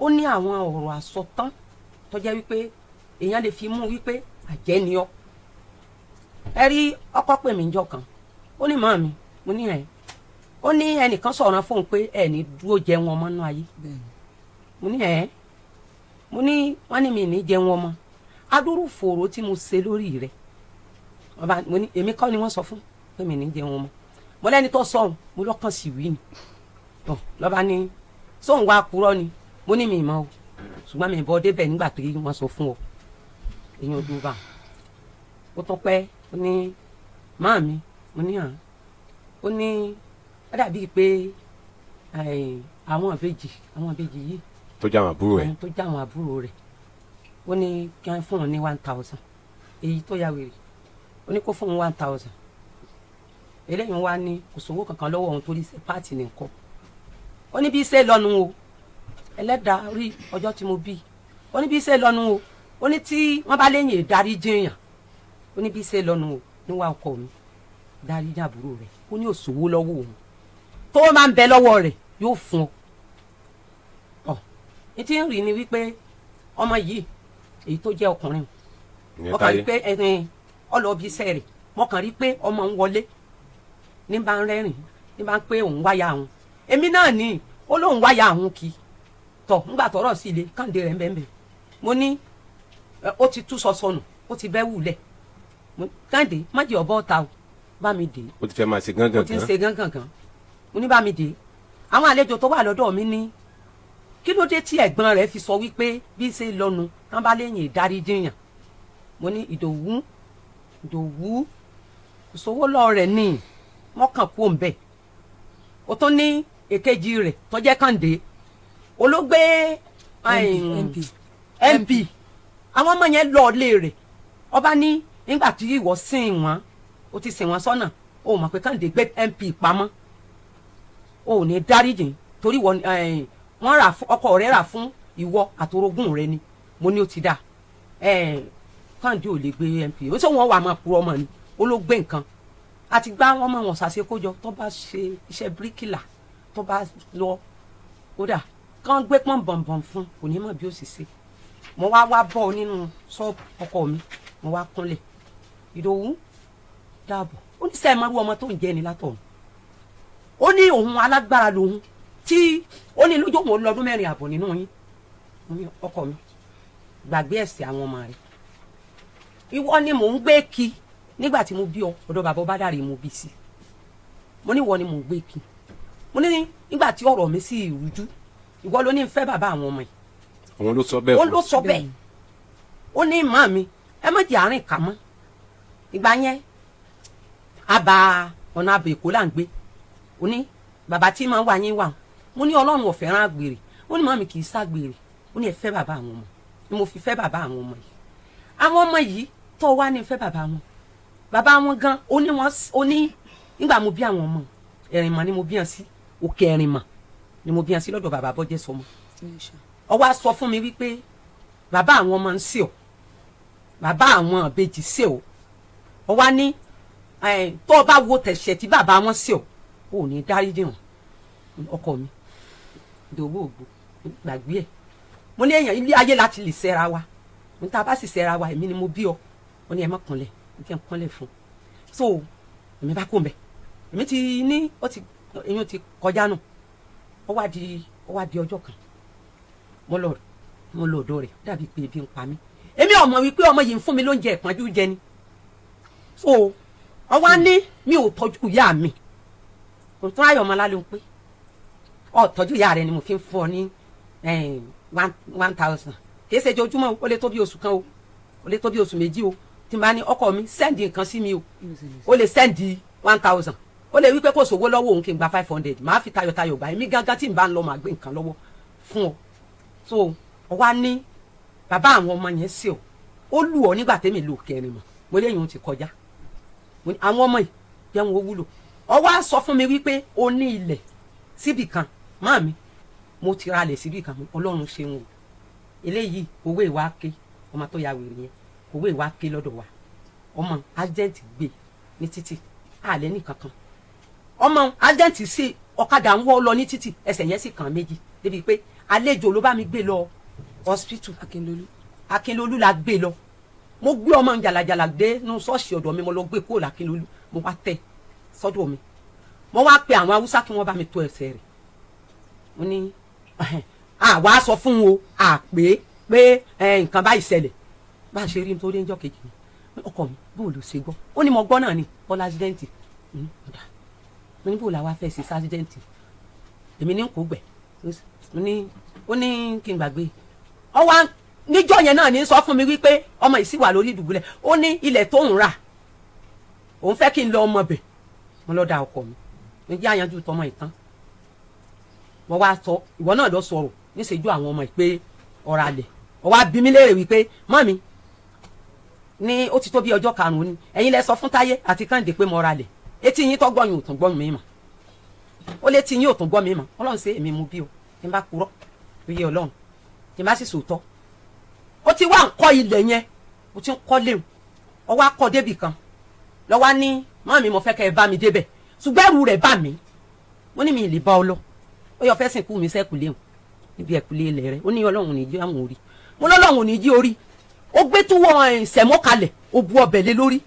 ó ní àwọn ọ̀rọ̀ àsọtán tó jẹ́ wípé èèyàn lè fi mú wípé àjẹ́ ni ọ́ ẹ rí ọkọ pè mí njọ́ kan ó ní màmí mo ní ẹ̀ ó ní ẹnìkan sọ̀rọ̀ fóun pé ẹ̀ ní dúró jẹun ọmọ náà ayé mo ní ẹ̀ mo ní wọ́n ní mi ní jẹun ọmọ adúrú fòrò tí mo ṣe lórí rẹ̀ ọba mo ní èmi kọ́ ni wọ́n sọ fún pé mi ní jẹun ọmọ mo lẹ́ni tó sọ̀hún mo lọ́kàn sí wí ni lọ́ba ní sóhun wá purọ́ ni mo ní mi ìmọ̀ o ṣùgbọ́n mi bọ́ débẹ̀ nígbà tó wọ́n sọ fún ọ èyí ò dúró bá ó tún pẹ́ ó ní máàmi mo ní hàn ó ní ó dàbíi pé àwọn ìbejì yìí tó já àwọn àbúrò rẹ̀ tó já àwọn àbúrò rẹ̀ ó ní kí wọ́n fún wọn ní 1000 èyí tó ya wèrè ó ní kó fún wọn 1000 eléyìí wá ní kò sówó kankan lọ́wọ́ òun torí ṣe páàtì nìkan ó ní bí ṣe lọ́nu o ẹlẹ́dàá rí ọjọ́ tí mo bí ó ní bí ṣe lọ́nu o ó ní tí wọ́n bá léyìn ìdarí jiyàn ó ní bí ṣe lọ́nu o níwá ọkọ mi darí jìn àbúrò rẹ̀ ó ní òṣòwò lọ́wọ́ òun tó máa ń bẹ lọ́wọ́ rẹ̀ yóò fún ọ ní tí ń rí ni wípé ọmọ yìí èyí tó jẹ́ ọkùnrin mo kàn rí pé ọlọ́ọ̀bí iṣẹ́ rẹ̀ mo kàn rí pé ọmọ ń wọlé ní bá ń rẹ́rìn ní bá ń pé òun wáyà òun èmi náà ní ó lóun wáyà òun kì í tọ̀ ńgbà tọrọ sí ilé Kẹ́hìndé rẹ̀ ń bẹ́ẹ̀ mo ní ó ti tú sọsọnù ó ti bẹ́ wùlẹ̀ Kẹ́hìndé má jẹ́ ọ̀bọ ta o bá mi dé ó ti fẹ́ máa ṣe gángan ó ti ń ṣe gángan mo ní bá mi dé àwọn àlejò tó wà lọ́dọ̀ mi ní kí ló dé tí ẹ̀gbọ́n rẹ̀ fi sọ wípé bí ṣe lọ́nu tán bá léyìn ìdarí jiyàn mo ní Ìdòwú ìṣòwò lọ rẹ̀ ní mọ́kàn kú òǹbẹ̀ ó tún ní èkejì rẹ̀ tó jẹ́ Kẹ́hìndé olóògbé MP àwọn ọmọ yẹn lọ lé rẹ̀ ọba ní nígbà tí ìwọ sìn wọ́n ó ti sìn wọ́n sọ́nà ó mọ̀ pé Kẹ́hìndé gbé MP pamọ́ ó ní dáríjì torí wọ́n rà ọkọ rẹ̀ rà fún ìwọ àtòrógùn rẹ̀ ni mo ní ó ti dà Kẹ́hìndé ò lè gbé MP ó sọ wọn wà máa purọ́ ọmọ ni ó ló gbé nǹkan àti gbá wọn mọ wọn ṣàṣekójọ tó bá ṣe iṣẹ́ bíríkìlà tó bá lọ kódà kán gbé pọ́n bọ̀nbọ̀n fún kò ní mọ̀ bí ó sì ṣe mo wá bọ́ nínú ṣọ́ọ̀bù ọkọ mi mo wá kúnlẹ̀ Ìdòwú dáàbò ó ní sẹ́ẹ̀ mọ́rú ọmọ tó ń jẹ́ ni látọ̀hún ó ní òun alágbára lòun tí ó ní lójó òun lọ́dún 4 àbọ̀ nínú yín mo ní ọkọ mi gbàgbé ẹ̀sìn àwọn ọmọ rẹ̀ ìwọ ni mò ń gbé kí nígbà tí mo bí ọ ọ̀dọ̀ bàbá Bádàrè mo bí sí mo ní ìwọ ni mò ń gbé kí mo ní nígbà tí ọ̀rọ̀ mi sì rújú ìwọ ló ní fẹ́ bàbá àwọn ọmọ yìí òun ló sọ bẹ́ẹ̀ fún ó ló sọ bẹ́ẹ̀ ó ní màá mi ẹ má jẹ́ àárín kà mọ́ ìgbà yẹn àbá ọ̀nà àbò èkó là ń gbé ó ní bàbá tí màá wà yín wà mo ní Ọlọ́run ò fẹ́ràn àgbèrè ó ní màá mi kì í ságbèrè ó ní ẹ fẹ́ bàbá àwọn ọmọ ni mo fi fẹ́ bàbá àwọn ọmọ yìí àwọn ọmọ yìí tó wá ní fẹ́ bàbá wọn gan ó ní nígbà mo bí àwọn ọmọ Ẹ̀rìnmọ̀ ni mo bí wọn sí Òkè Ẹ̀rìnmọ̀ ni mo bí wọn sí lọ́dọ̀ bàbá Bọ́jẹ́ Sọmọ ó wá sọ fún mi wípé bàbá àwọn ọmọ ń ṣe ọ bàbá àwọn ìbejì ṣe ọ ó wá ní tó o bá wo tẹ̀sẹ̀ tí bàbá wọn ṣe ọ ò ní dáríjì wọn ọkọ mi Ìdòwú ògbó gbàgbé ẹ mo ní èèyàn ilé ayé láti lè ṣẹra wa mo ní tá a bá sì ṣẹra wa èmi ni mo bí ọ ó ní ẹ má kúnlẹ̀ kí n kúnlẹ̀ fún so èmi bá kó mbẹ èmi ti ní èyàn ti kọjá nù ó wá di ọjọ́ kan mo lọ ọ̀dọ̀ rẹ̀ dàbí pé ebi ń pa mí èmi ọmọ wípé ọmọ yìí ń fún mi lóúnjẹ ìpọ́njú jẹ ni so ọwọ́ ní mi ò tọ́jú ìyá mi kò tún ayọ̀ ọmọ lálẹ́ ń pé ọ tọ́jú ìyá rẹ ni mo fi ń fún ọ ní 1,000 kì í ṣe ojoojúmọ́ ó lè tó bí oṣù kan o ó lè tó bí oṣù méjì o tí n bá ní ọkọ mi sẹ́ndì nǹkan sí mi o ó lè sẹ́ndì 1,000 ó lè wí pé kò sówó lọ́wọ́ òun kí n gba 500 màá fi tayọ̀tayọ̀ gbà èmi gángan tí n bá ń lọ màá gbé nǹkan lọ́wọ́ fún ọ so ọwá ní bàbá àwọn ọmọ yẹn sí ọ ó lù ọ nígbà tẹ́mi lò kẹrin mọ̀ mo léyìn ó ti kọjá àwọn ọmọ yìí jẹ́ wọn ó wúlò ọwá sọ fún mi wípé ó ní ilẹ̀ síbì kan màmí mo ti ra ilẹ̀ síbì kan Ọlọ́run ṣeun o eléyìí owó ìwà ké ọmọ tó ya wèrè yẹn owó ìwà ké lọ́dọ̀ wa ọmọ agent gbé ní títì àlẹ́ nìkankan ọmọ agent sí ọ̀kadà ń wọ́ lọ ní títì ẹsẹ̀ yẹn sì kàn méjì débi pé àlejò ló bá mi gbé lọ hospital Akínlolú la gbé lọ mo gbé ọmọ jàlàjàlà dé nínú ṣọ́ọ̀ṣì ọ̀dọ̀ mi mo lọ gbé kúrò l'Akínlolú mo wá tẹ̀ sọ́dọ̀ mi mo wá pe àwọn haúsá kí wọ́n bá mi tó ẹsẹ̀ rẹ̀ mo ní àwa sọ fún o àpè pé nǹkan báyìí ṣẹlẹ̀ bá a ṣe rí nítorí ẹjọ́ kejì ni ọkọ mi bó ló ṣe gbọ́ ó ní mo gbọ́ náà ni bọ́lá accident mo ní bó la wá fẹ́ ṣe accident èmi ní kò gbẹ̀ ó ní kí n gbàgbé ọwọ́ níjọ́ yẹn náà ní sọ fún mi wípé ọmọ yìí sì wà lórí ìdùbúlẹ̀ ó ní ilẹ̀ tó ń rà òun fẹ́ kí n lọ ọmọ bẹ̀ mo lọ da ọkọ mi mo jẹ́ àyànjú tọmọ ìtàn wọ́n wá sọ ìwọ náà lọ sọ̀rọ̀ níṣẹ́jú àwọn ọmọ yìí pé ọ̀rọ̀ alẹ̀ wọ́n wá bí mi léèrè wípé mọ́mi ní ó ti tó bí ọjọ́ karùn-ún ni ẹ̀yin lẹ sọ fún Táyé àti Kẹ́hìndé pé mo ra lẹ̀ etí yín tó gbọ́yìn ò tún gbọ́ mi mọ́ ó létí yín ò tún gbọ́ mi mọ́ Ọlọ́run ṣe èmi mú bí o tí n bá purọ́ oyè Ọlọ́run tí n bá sì sòótọ́ ó ti wá ń kọ́ ilẹ̀ yẹn ó ti ń kọ́ léwu ọ wá kọ́ débì kan lọ́wọ́ ní mọ́mi mo fẹ́ kẹ́ ẹ bá mi débẹ̀ ṣùgbọ́n ẹrù rẹ̀ bá mi mo ní mi lè bá ọ lọ ó yọ fẹ́ sìnkú mi sẹ́kù léwu níbi ẹ̀kúlé ilẹ̀ rẹ̀ ó ní Ọlọ́run ní jí àwọn orí mo lọ́lọ́run ní jí orí ó gbé túwọ́ sẹ̀mọ́ kalẹ̀ ó bu ọbẹ̀ lé lórí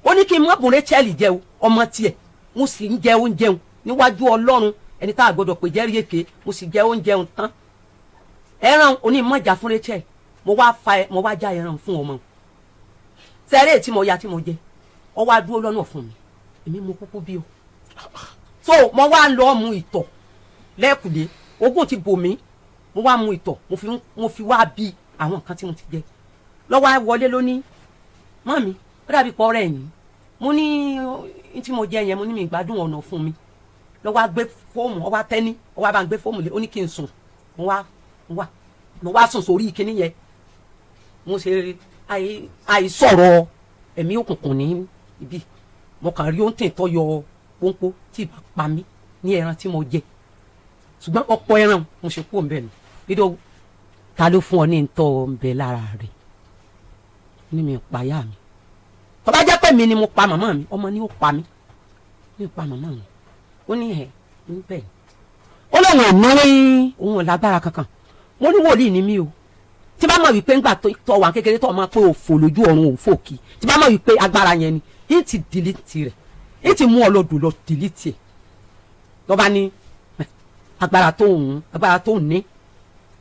ó ní kí n mọ́ bùn Rachel jẹ o ọmọ tiẹ̀ mo sì ń jẹ oúnjẹ níwájú Ọlọ́run ẹni tá a gbọdọ̀ pè jẹ́rìí èké, mo sì jẹ oúnjẹ tán. Ẹran onímọ̀jà fún Rachel, mo wá já ẹran fún ọmọ. Sẹ́rẹ̀ tí mo ya tí mo jẹ, ọ wá dúró lọ́nà fún mi, èmi mo kúkú bí o. So mo wá lọ mu ìtọ̀ lẹ́kùlé, ogún ti bò mí, mo wá mu ìtọ̀, mo fi wá bí àwọn nǹkan tí mo ti jẹ. Lọ́wọ́ wọlé lóní, mọ́mi, ó dàbí pọ̀ rẹ̀ yín. Mo ní tí mo jẹ yẹn, mo ní mi gbádùn ọ̀nà fún mi. Lọ́wọ́ gbé fóòmù, ọ wá tẹ́ni, ọ wá bá ń gbé fóòmù lé, ó ní kí n sùn. Mo wá sùn sórí ìkíní yẹn. Mo ṣe àìsọ̀rọ̀ ẹ̀mí òkùnkùn ní ibi. Mo kàn rí oúnjẹ tó yọ pọ́npọ́ tí ìbá pa mí ní ẹran tí mo jẹ. Ṣùgbọ́n ọ̀pọ̀ ẹran mo ṣe kú òǹbẹ̀ nù. Dídó ta ló fún ọ ní ntọ́ ǹbẹ lára rẹ̀? Ní mi pa ìyá mi. Tó bá jẹ́ pé mi ni mo pa màmá mi, ọmọ ni ó pa mí. Mi pa màmá mi. Ó ní ẹ̀ ń bẹ̀. Ó lóun ò ní òun ò lágbára kankan. Mo ní wòlíì ni mí o. Tí bá mọ̀ wípé ńgbà tó wà kékeré tó máa pé òfò lójú ọ̀run òfò kì. Tí bá mọ̀ wípé agbára yẹn ni, yín ti dìlítì rẹ̀. Yín ti mú ọlọ́dún lọ dìlítì ẹ̀. Tó bá ní agbára tó ń ní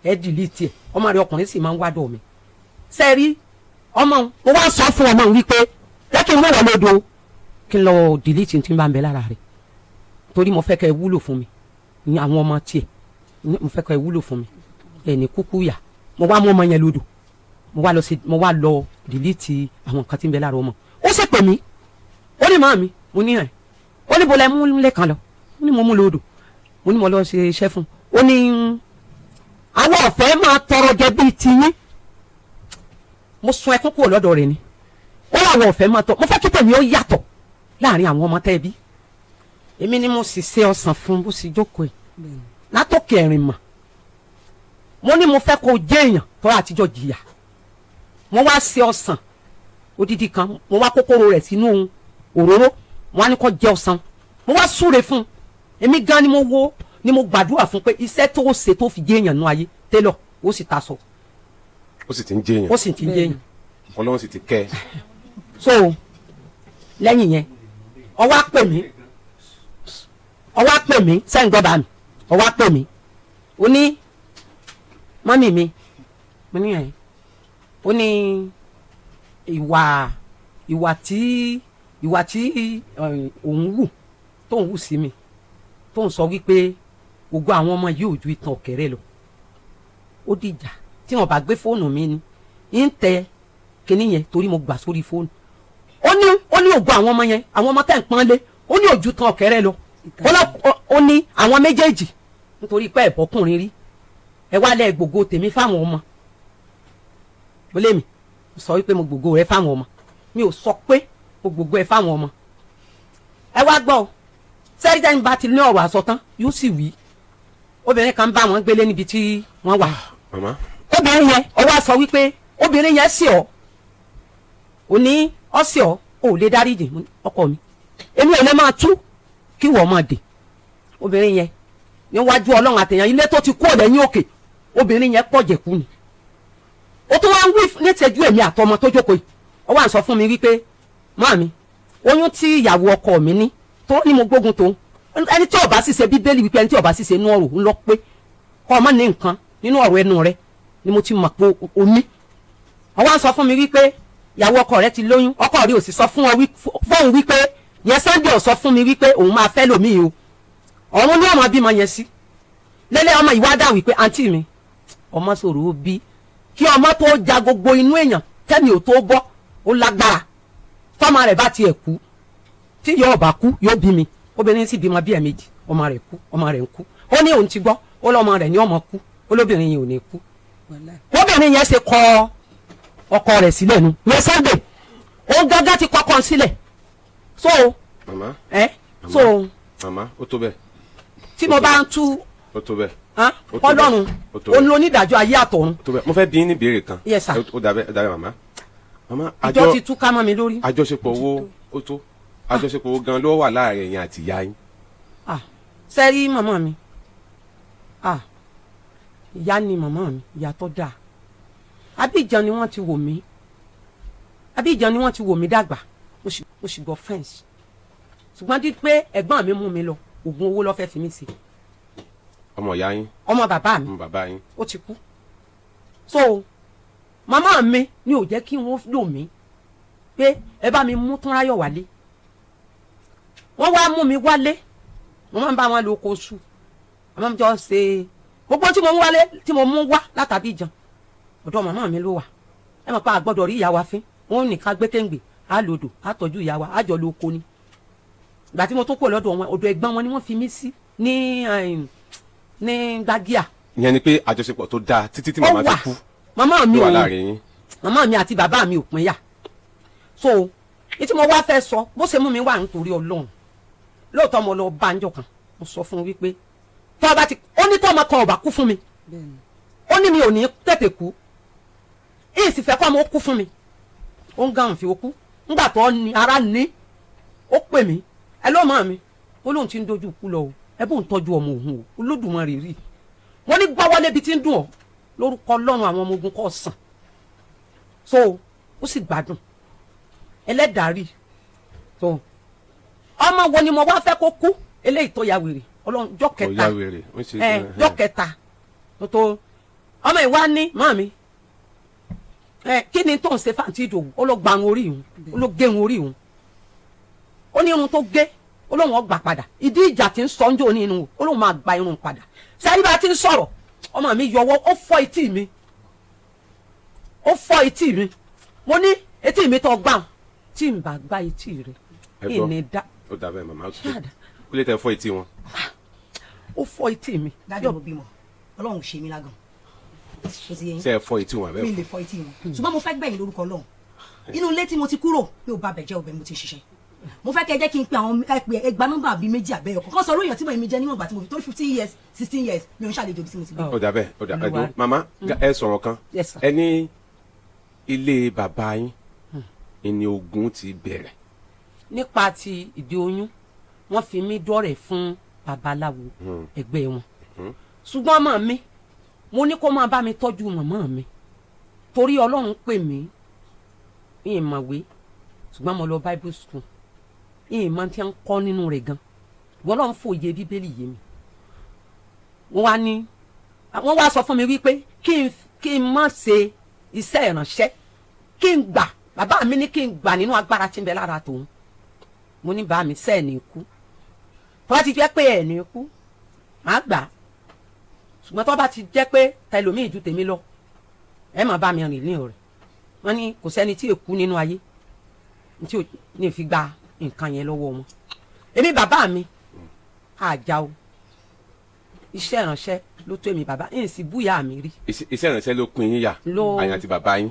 ẹ dìlítì ẹ̀. Ọmọ rẹ̀ ọkùnrin sì máa ń wádọ̀ mi. Sẹ́rí ọmọ mo wá sọ fún ọmọ wípé jẹ́ kí n wọ̀ lódò kí n lọ dìlítì tí n bá ń bẹ lára rẹ̀. Torí mo fẹ́ kẹ́ ẹ wúlò fún mi ní àwọn ọmọ tiẹ̀. Mo fẹ́ kẹ́ ẹ wúlò fún mi. Ẹni kúkú yà. Mo wá mú ọmọ yẹn lódò. Mo wá lọ dìlítì àwọn nǹkan tí ń bẹ lára ọmọ. Ó sì pè mí. Ó ní màmí, mo ní ẹ̀. Ó ní bọ́lá mú lẹ́kan lọ. Ó ní mo mú lódò. Mo ní mo lọ ṣe iṣẹ́ fún. Ó ní àwọn ọ̀fẹ́ máa tọrọ jẹ bíi tiyín. Mo sun ẹkún kúrò lọ́dọ̀ rẹ̀ ni. Ó láwọn ọ̀fẹ́ máa tọ. Mo fẹ́ kí tèmi ó yàtọ̀ láàrin àwọn ọmọ tẹ́ bí. Èmi ni mo sì ṣe ọsàn fún bó sì jókòó ẹ̀. Látòkè ẹ̀rìn mọ̀. Mo ní mo fẹ́ kó jẹ́ èèyàn tó àtijọ́ jìyà. Mo wá ṣe ọsàn odidi kan. Mo wá kókóró rẹ̀ sínú òróró. Mo wá ní kó jẹ ọsàn. Mo wá súre fún. Èmi gan ni mo gbàdúrà fún pé iṣẹ́ tó ṣe tó fi jẹ́ èèyàn nú ayé télọ̀ ó sì ta sọ. Ó sì ti ń jẹ́ èèyàn. Ó sì ti ń jẹ́ èèyàn. Ọlọ́run sì ti kẹ́ ẹ. So lẹ́yìn yẹn ó wá pè mí sẹ́yìn gbọ́dọ̀ mi ó wá pè mí ó ní mọ́mì mi mo ní ẹ̀ ó ní ìwà tí òun wù tóun wù sí mi tóun sọ wípé gbogbo àwọn ọmọ yìí ò ju ìtàn ọ̀kẹ́rẹ́ lọ ó dìjà tí wọn bá gbé fóònù mi ni ń tẹ kinní yẹn torí mo gbà sórí fóònù ó ní ògùn àwọn ọmọ yẹn àwọn ọmọ tẹ̀ ń pọ́n lé ó ní òjú tán ọ̀kẹ́rẹ́ lọ ó ní àwọn méjèèjì nítorí pé ẹ̀bọ́kùnrin rí ẹ wá lẹ́ gbogbo tèmi fáwọn ọmọ mo lé mi sọ wípé mo gbogbo rẹ fáwọn ọmọ mi ò sọ pé mo gbogbo ẹ fáwọn ọmọ ẹ wá gbọ́ sẹ́rí tẹ́ni bá ti ní ọ̀rọ̀ àsọtán yóò sì wí obìnrin kan bá wọn gbélé níbi tí wọ́n wà obìnrin yẹn ó wá sọ wípé obìnrin yẹn sì ọ́ ò ní ọ̀sẹ̀ ọ́ ò lè dáríjì ọkọ mi èmi ò lè máa tú kí wọ́n máa dè obìnrin yẹn níwájú ọlọ́run àtẹ̀yàn ilé tó ti kú ọ̀lẹ́yìn òkè obìnrin yẹn pọ̀ jẹ̀kú ni ó tún wá ń wí nítẹ̀jú èmi àtọmọ tó jókòó yìí ó wá ń sọ fún mi wípé màmí oyún tí ìyàwó ọkọ mi ní tó ní mo gbógun tó ẹni tí ó bá sì ṣe bíbélì wípé ẹni tí ó bá sì ṣe inú ọ̀rọ̀ ń lọ pé kọ́ ọmọ ní nǹkan nínú ọ̀rọ̀ ẹnu rẹ ni mo ti mọ̀ pé o ní ó wá ń sọ fún mi wípé ìyàwó ọkọ rẹ ti lóyún ọkọ rẹ ò sì sọ fún fóun wípé yẹn Sunday ò sọ fún mi wípé òun máa fẹ́ lòmíì o ọ̀run ní ọmọ bímọ yẹn sí lélẹ́ ọmọ ìwá dà wípé àǹtí mi ọmọ sọ̀rọ̀ ó bí kí ọmọ tó ja gbogbo inú èèyàn kẹ́mi ò tó bọ́ ó lágbára tọ́mọ rẹ̀ bá tiẹ̀ kú tí yóò bá kú yóò bí mi obìnrin sì bímọ bí ẹ̀ẹ̀mejì ọmọ rẹ̀ kú ọmọ rẹ̀ ń kú ó ní òun ti gbọ́ ó lọ́mọ rẹ̀ ní ọmọ kú ó lóbìnrin yẹn ò ní kú obìnrin yẹn ṣe kọ ọkọ rẹ̀ sílẹ̀ nu yẹn Sunday ó gángan ti kọ́kọ́ sílẹ̀ so mama so mama ó tó bẹ́ẹ̀ tí mo bá ń tú ó tó bẹ́ẹ̀ Ọlọ́run òun ló ní ìdájọ́ ayé àtọ̀run. mo fẹ́ bí ní ìbéèrè kan. Yes sir. ó dàbẹ́ màmá. ìjọ ti tú ká mọ́ mi lórí. àjọṣepọ̀ owó ó tó àjọṣepọ̀ owó gan ló wà láàrin ẹ̀yin àti ìyá yín. sẹ́rí màmá mi ìyá ni màmá mi ìyá tó dáa Abidjan ni wọ́n ti wò mí Abidjan ni wọ́n ti wò mí dàgbà mo sì gbọ́ fẹ́ǹsì ṣùgbọ́n di pé ẹ̀gbọ́n mi mú mi lọ oògùn owó ló fẹ́ fi mí sí. ọmọ ìyá yín. ọmọ bàbá mi ọmọ bàbá yín. ó ti kú. so màmá mi ni ò jẹ́ kí wọ́n lò mí pé ẹ bá mi mú Túnráyọ̀ wálé. wọ́n wá mú mi wálé wọ́n máa ń bá wọn lo oko oṣù àmọ́ mi jọ ṣe gbogbo tí mo mú wálé tí mo mú wá látàbí ìjàn ọ̀dọ̀ màmá mi ló wà. ẹ mọ̀ pé a gbọ́dọ̀ rí ìyá wa fín wọn ò nìkan gbé kéǹgbè á lòdò á tọ́jú ìyá wa á jọ lo oko ni. ìgbà tí mo tún kúrò lọ́dọ̀ wọn ọ̀dọ̀ ẹ̀gbọ́n wọn ni wọ́n fi mí sí ní Gbágíà. ìyẹn ni pé àjọṣepọ̀ tó dáa títí tí màmá fi kú màmá mi ló wà ò láàrin yín. màmá mi àti bàbá mi ò pín yà. so etí mo wá fẹ́ sọ bó ṣe mú mi wà nítorí Ọlọ́run lóòótọ́ mo lọ bá ńjọ́ kan mo sọ fún un wípé tó bá ti ó ní tó ọmọ kan ò bá kú fún mi ó ní mi ò ní tètè kú èyí sì fẹ́ kọ́ ọmọ ó kú fún mi ó ń gàn fi ó kú ńgbà tó ní ara ní ó pè mí ẹ ló mọ̀ mi ó lóun ti ń dojú kú lọ o ẹ bóun tọ́jú ọmọ òun o Olódùmarè rí wọ́n ní gbá wọlé ibi tí ń dùn ọ́ lórúkọ Ọlọ́run àwọn ọmọ ogun kọ́ sàn so ó sì gbádùn ẹlẹ́dàá rí so ọmọ wo ni mo wá fẹ́ kó kú eléyìí tó ya wèrè Ọlọ́run jọ́ kẹta jọ́ kẹta tó ọmọ ìwá ní màmí kí ni tó ń ṣe fàǹtí ìdòwú ó lọ gba orí òun ó lọ gé orí òun ó ní irun tó gé ó lóun ọgbà padà ìdí ìjà tí ń sọ ń jò ní inú ó lóun máa gba irun padà sẹ́yìn bá ti ń sọ̀rọ̀ ọmọ mi yọwọ́ ó fọ́ etí mi mo ní etí mi tó gbà tí n bá gbá etí rẹ̀ ìní dá. ó dàbẹ̀ màmá kó lè tẹ fọ́ etí wọn. ó fọ́ etí mi. dájọ́ ló bímọ Ọlọ́run ṣe mí lágàn. ṣe é fọ́ etí wọn abẹ́ mi lè fọ́ etí wọn ṣùgbọ́n mo fẹ́ gbẹ̀yìn lórúkọ Ọlọ́run inú ilé tí mo ti kúrò mi ò bá bẹ̀jẹ́ ọbẹ̀ mo ti ṣiṣẹ́ mo fẹ́ kẹ́ jẹ́ kí n pe àwọn ẹgbàá nọ́mbà bíi méjì àbẹ́yọ kọ́kọ́ sọ lóyún tí mo jẹ́ níwọ̀n ìgbà tí mo fi tó 15 years 16 years mi ò ń ṣàlejò bí tí mo ti gbé. ó dàbẹ̀ ẹ̀dùn màmá ẹ sọ̀rọ̀ kan ẹ ní ilé bàbá yín ìní ogun ti bẹ̀rẹ̀. nípa ti ìdí oyún wọ́n fi mí dọ́rẹ̀ fún babaláwo ẹgbẹ́ wọn ṣùgbọ́n ọmọ mi mo ní kó máa bá mi tọ́jú màmá mi torí Ọlọ́run pè mí ìmọ̀wé ṣùgbọ́n mo lọ Bible school ìmọ̀ tí wọ́n kọ́ nínú rẹ̀ gan Ọlọ́run fòye Bíbélì yé mi wọ́n wá sọ fún mi wípé kí n má ṣe iṣẹ́ ìránṣẹ́ kí n gbà bàbá mi ní kí n gbà nínú agbára tí ń bẹ lára tòun mo ní bá mi sẹ́ẹ̀ ní ikú tó bá ti jẹ́ pé ẹ̀ ní ikú màá gbà ṣùgbọ́n tó bá ti jẹ́ pé tẹlòmíì ju tèmi lọ ẹ máa bá mi rìn ní ọ̀rẹ́ wọ́n ní kò sẹ́ni tí èkú nínú ayé tí ò ní fi gba nǹkan yẹn lọ́wọ́ wọn èmi bàbá mi àjà o iṣẹ́ ìránṣẹ́ ló tó èmi bàbá yìí sì búyà mi rí. iṣẹ́ ìránṣẹ́ ló pin yín yà àyàn àti bàbá yín.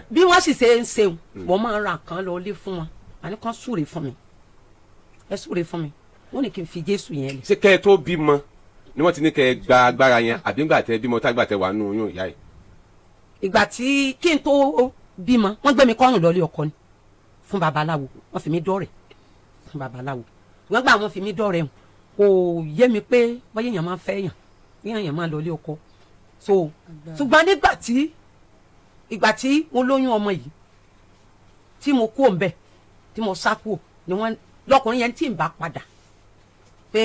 bí wọ́n sì ṣe ń ṣeun mo máa ń ra nǹkan lọ lé fún wọn àní kan súre fún mi ẹ súre fún mi wọ́n ní kí n fi Jésù yẹn lè. ṣé kẹ́ ẹ tó bímọ ni wọ́n ti ní kẹ́ ẹ gba agbára yẹn àbí ńgbà tẹ́ bímọ tágbà tẹ́ wà nù oyún ìyá yìí. ìgbà tí kí n tó bímọ wọ́n gbé mi kọ́rùn lọ́lé ọkọ ni fún babaláwo wọ́n fi mí dọ́rẹ̀ fún babaláwo wọ́n gbà wọ́n fi mí dọ́rẹ̀ hàn kò yé mi pé bóyá èèyàn máa fẹ́ yàn èèyàn máa lọ́lé ọkọ so ṣùgbọ́n ìgbà tí mo lóyún ọmọ yìí tí mo kú òǹbẹ tí mo sá kú ni wọ́n lọkùnrin yẹn tí ń bá padà pé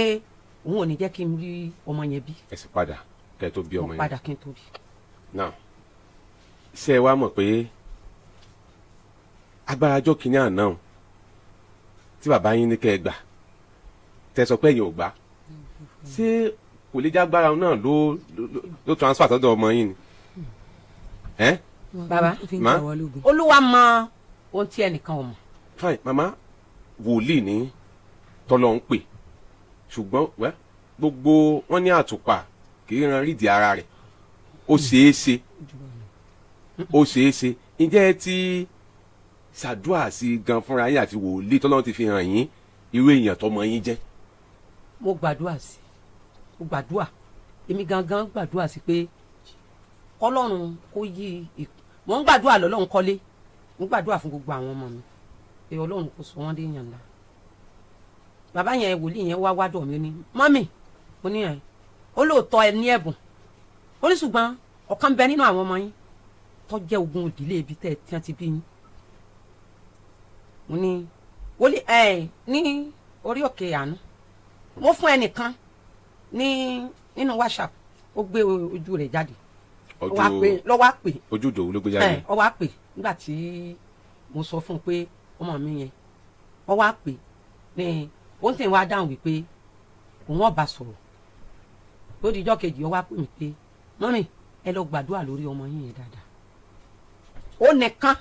òun ò ní jẹ́ kí n rí ọmọ yẹn bí. ẹ sì padà kẹ́ ẹ tó bí ọmọ yẹn. mo padà kí n tó bí. now ṣé ẹ wá mọ̀ pé agbára ọjọ́ kìíní àná tí bàbá yín ní kẹ́ ẹ gbà tẹ́ sọ pé ẹ̀yin ò gbà ṣé kò lè jágbára náà ló transfer sọ́dọ̀ ọmọ yín ni. bàbá Olúwa mọ ohun tí ẹnìkan ò mọ̀. fine mama wòlíì ní tọ́lọ́ ń pè ṣùgbọ́n gbogbo wọn ní àtùpà kì í ran rídìí ara rẹ̀ ó ṣeé ṣe ǹjẹ́ ti ṣàdúrà sí gan fúnra yín àti wòlíì tọ́lọ́ ti fi hàn yín irú èèyàn tọmọ yín jẹ́. mo gbàdúrà èmi gangan gbàdúrà sí pé kọ́lọ́run kó yí mo ń gbàdúrà lọ́lọ́run kọ́lé mo gbàdúrà fún gbogbo àwọn ọmọ mi pé Ọlọ́run kò sọ wọ́n dé èèyàn ńlá bàbá yẹn wòlíì yẹn wá wádọ̀ mi ní mọ́mì mo ní ẹ̀ ó lóòótọ́ ẹ ní ẹ̀bùn ó ní ṣùgbọ́n ọ̀kan bẹ nínú àwọn ọmọ yín tó jẹ́ ogun ìdílé ibi tẹ́ ẹ tí wọ́n ti bí yín mo ní wòlíì ní orí òkè àánú mo fún ẹnìkan nínú WhatsApp ó gbé ojú rẹ̀ jáde lọ́wọ́ pè ojú ìdòwú ló gbé jáde ó wá pè nígbà tí mo sọ fún un pé ọmọ mi yẹn ó wá pè ní ó ń tẹ̀ wá dáhùn wípé òun ọba sọ̀rọ̀ ó di ijọ́ kejì ó wá pè mí pé mọ́mì ẹ lọ gbàdúrà lórí ọmọ yín yẹn dáadáa ó nìkan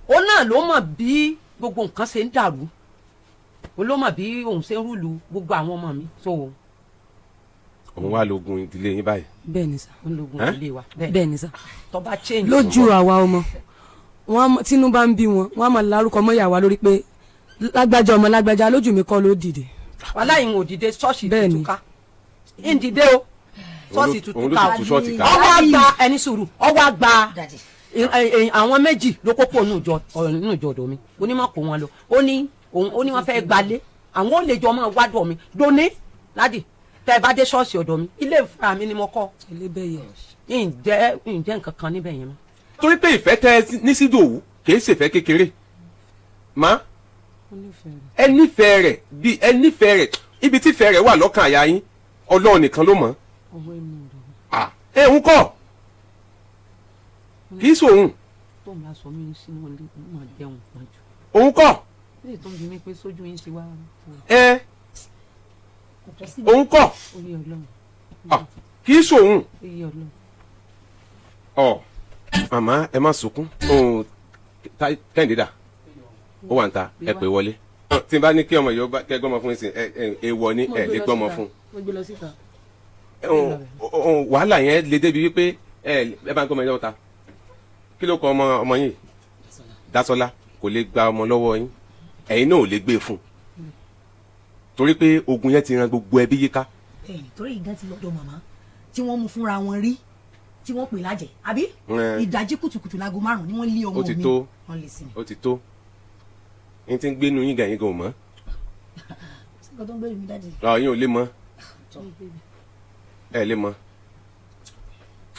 ó náà ló mọ̀ bí gbogbo nǹkan ṣe ń dàrú ó ló mọ̀ bí òun ṣe ń rúlu gbogbo àwọn ọmọ mi so òun wá lógun ìdílé yín báyìí. bẹ́ẹ̀ ni sà. ó lógun ìdílé wa bẹ́ẹ̀ ni sà. tó bá change. lójú àwa ọmọ wọn tínú bá ń bí wọn wọn á máa lárúkọ mọ́ ìyàwó lórí pé lágbájá ọmọ lágbájá lójú mi kọ́ ló dìde. wàhálà ìwọ̀n òdìdé ṣọ́ọ̀ṣì tuntun ń dìde o ṣọ́ọ̀ṣì tuntun ká ọwọ́ àgbà ẹni sùúrù ọwọ́ àgbà àwọn méjì ló kókó nínú ìjọ ọ̀dọ̀ mi onímọ̀ kó wọn lọ ó ní wọ́n fẹ́ gbalé àwọn ò lè jọ ọmọ wádọ̀ mi dóní ládì tẹ́ ẹ bá dé ṣọ́ọ̀ṣì ọ̀dọ̀ mi ilé ìfura mi ni mo kọ́ ǹjẹ́ nǹkan kan níbẹ̀ yẹn mọ́. torí pé ìfẹ́ tẹ ní sí Ìdòwú kìí ṣèfẹ́ kékeré má ẹ nífẹ̀ẹ́ rẹ̀ bí ẹ nífẹ̀ẹ́ rẹ̀ ibi tí ìfẹ́ rẹ̀ wà lọ́kàn àyà yín Ọlọ́run nìkan ló mọ̀ ẹ ń kọ́ kìí sòun tó ń bá sọ mí sínú ilé mọ̀ jẹun pọ̀ jù. òun kọ́ ilé tó ń bí mi pé sójú yín ti wá. òun kọ́ orí Ọlọ́run. kìí sòun. orí Ọlọ́run. màmá ẹ má sunkún Kẹ́hìndé dà ó wà ń ta ẹ pè wọlé tí n bá ní kí ọmọ yìí kẹ́ gbọ́mọ fún ìsìn èèwọ̀ ni ẹ lè gbọ́mọ fún wàhálà yẹn lè débi wípé ẹ bá ń gbọ́mọ yẹn lọ́wọ́ ta kí ló kọ ọmọ yìí Dásọlá kò lè gba ọmọ lọ́wọ́ yín ẹ̀yin náà ò lè gbé e fún torí pé ogun yẹn ti ran gbogbo ẹbí yíká. torí ìgán ti lọ́dọ̀ màmá tí wọ́n mú fúnra wọn rí tí wọ́n pè lájẹ̀ àbí ìdájí kùtùkùtù láago 5 ni wọ́n lé ọmọ mi wọ́n lè sinmi. ó ti tó n ti ń gbénu yín gàyín gan mọ́. sọ́kọ́ tó ń gbé mi dájú. yín ò lè mọ ẹ lè mọ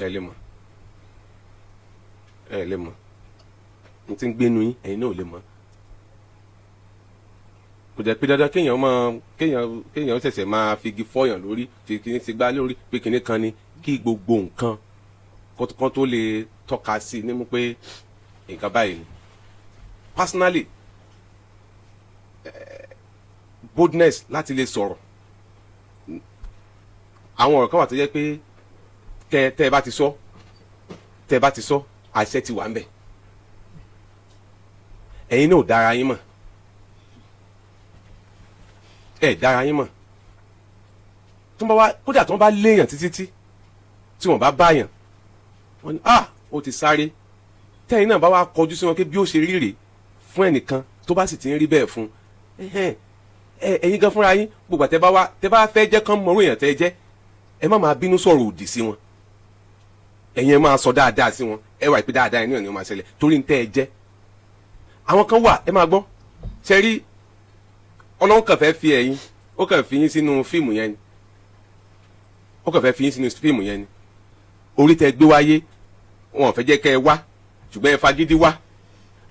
ẹ lè mọ ẹ lè mọ n ti ń gbénu yín ẹ̀yin náà ò lè mọ. kò jẹ́ pé dandan kéèyàn ṣẹ̀ṣẹ̀ máa fi igi fọ́yàn lórí fi kíní ti gbá lórí pé kíní kan ni kí gbogbo nǹkan kan tó lè tọ́ka sí i nímú pé nǹkan báyìí ni. Personally boldness láti lè sọ̀rọ̀ àwọn ọ̀rọ̀ kan wà tó jẹ́ pé tẹ́ ẹ bá ti sọ àṣẹ ti wà ń bẹ̀ ẹ̀yin náà ò dára yín mọ̀ ẹ̀ dára yín mọ̀ kódà tó ń bá léèyàn títí tí wọ́n bá báyàn wọ́n ní ó ti sáré tẹ́yìn náà bá wá kọjú sí wọn pé bí ó ṣe rí rèé fún ẹnìkan tó bá sì ti ń rí bẹ́ẹ̀ fún ẹ̀yin gan fúnra yín gbogbo àtẹ bá fẹ́ jẹ́ kán mọ̀rún èèyàn tẹ́ jẹ́ ẹ má máa bínú sọ̀rọ̀ òdì sí wọn ẹ̀yin ẹ máa sọ dáadáa sí wọn ẹ wà pé dáadáa ẹni ò ní ó máa ṣẹlẹ̀ torí ń tẹ́ ẹ jẹ́ àwọn kan wà ẹ máa gbọ́ ṣe rí Ọlọ́run kàn fẹ́ fi ẹ̀yin ó kàn fi yín sínú fíìmù yẹn ni orí tẹ́ gbé wáyé wọn ò fẹ́ jẹ́ kẹ́ ẹ wá ṣùgbọ́n ẹ fagídí wá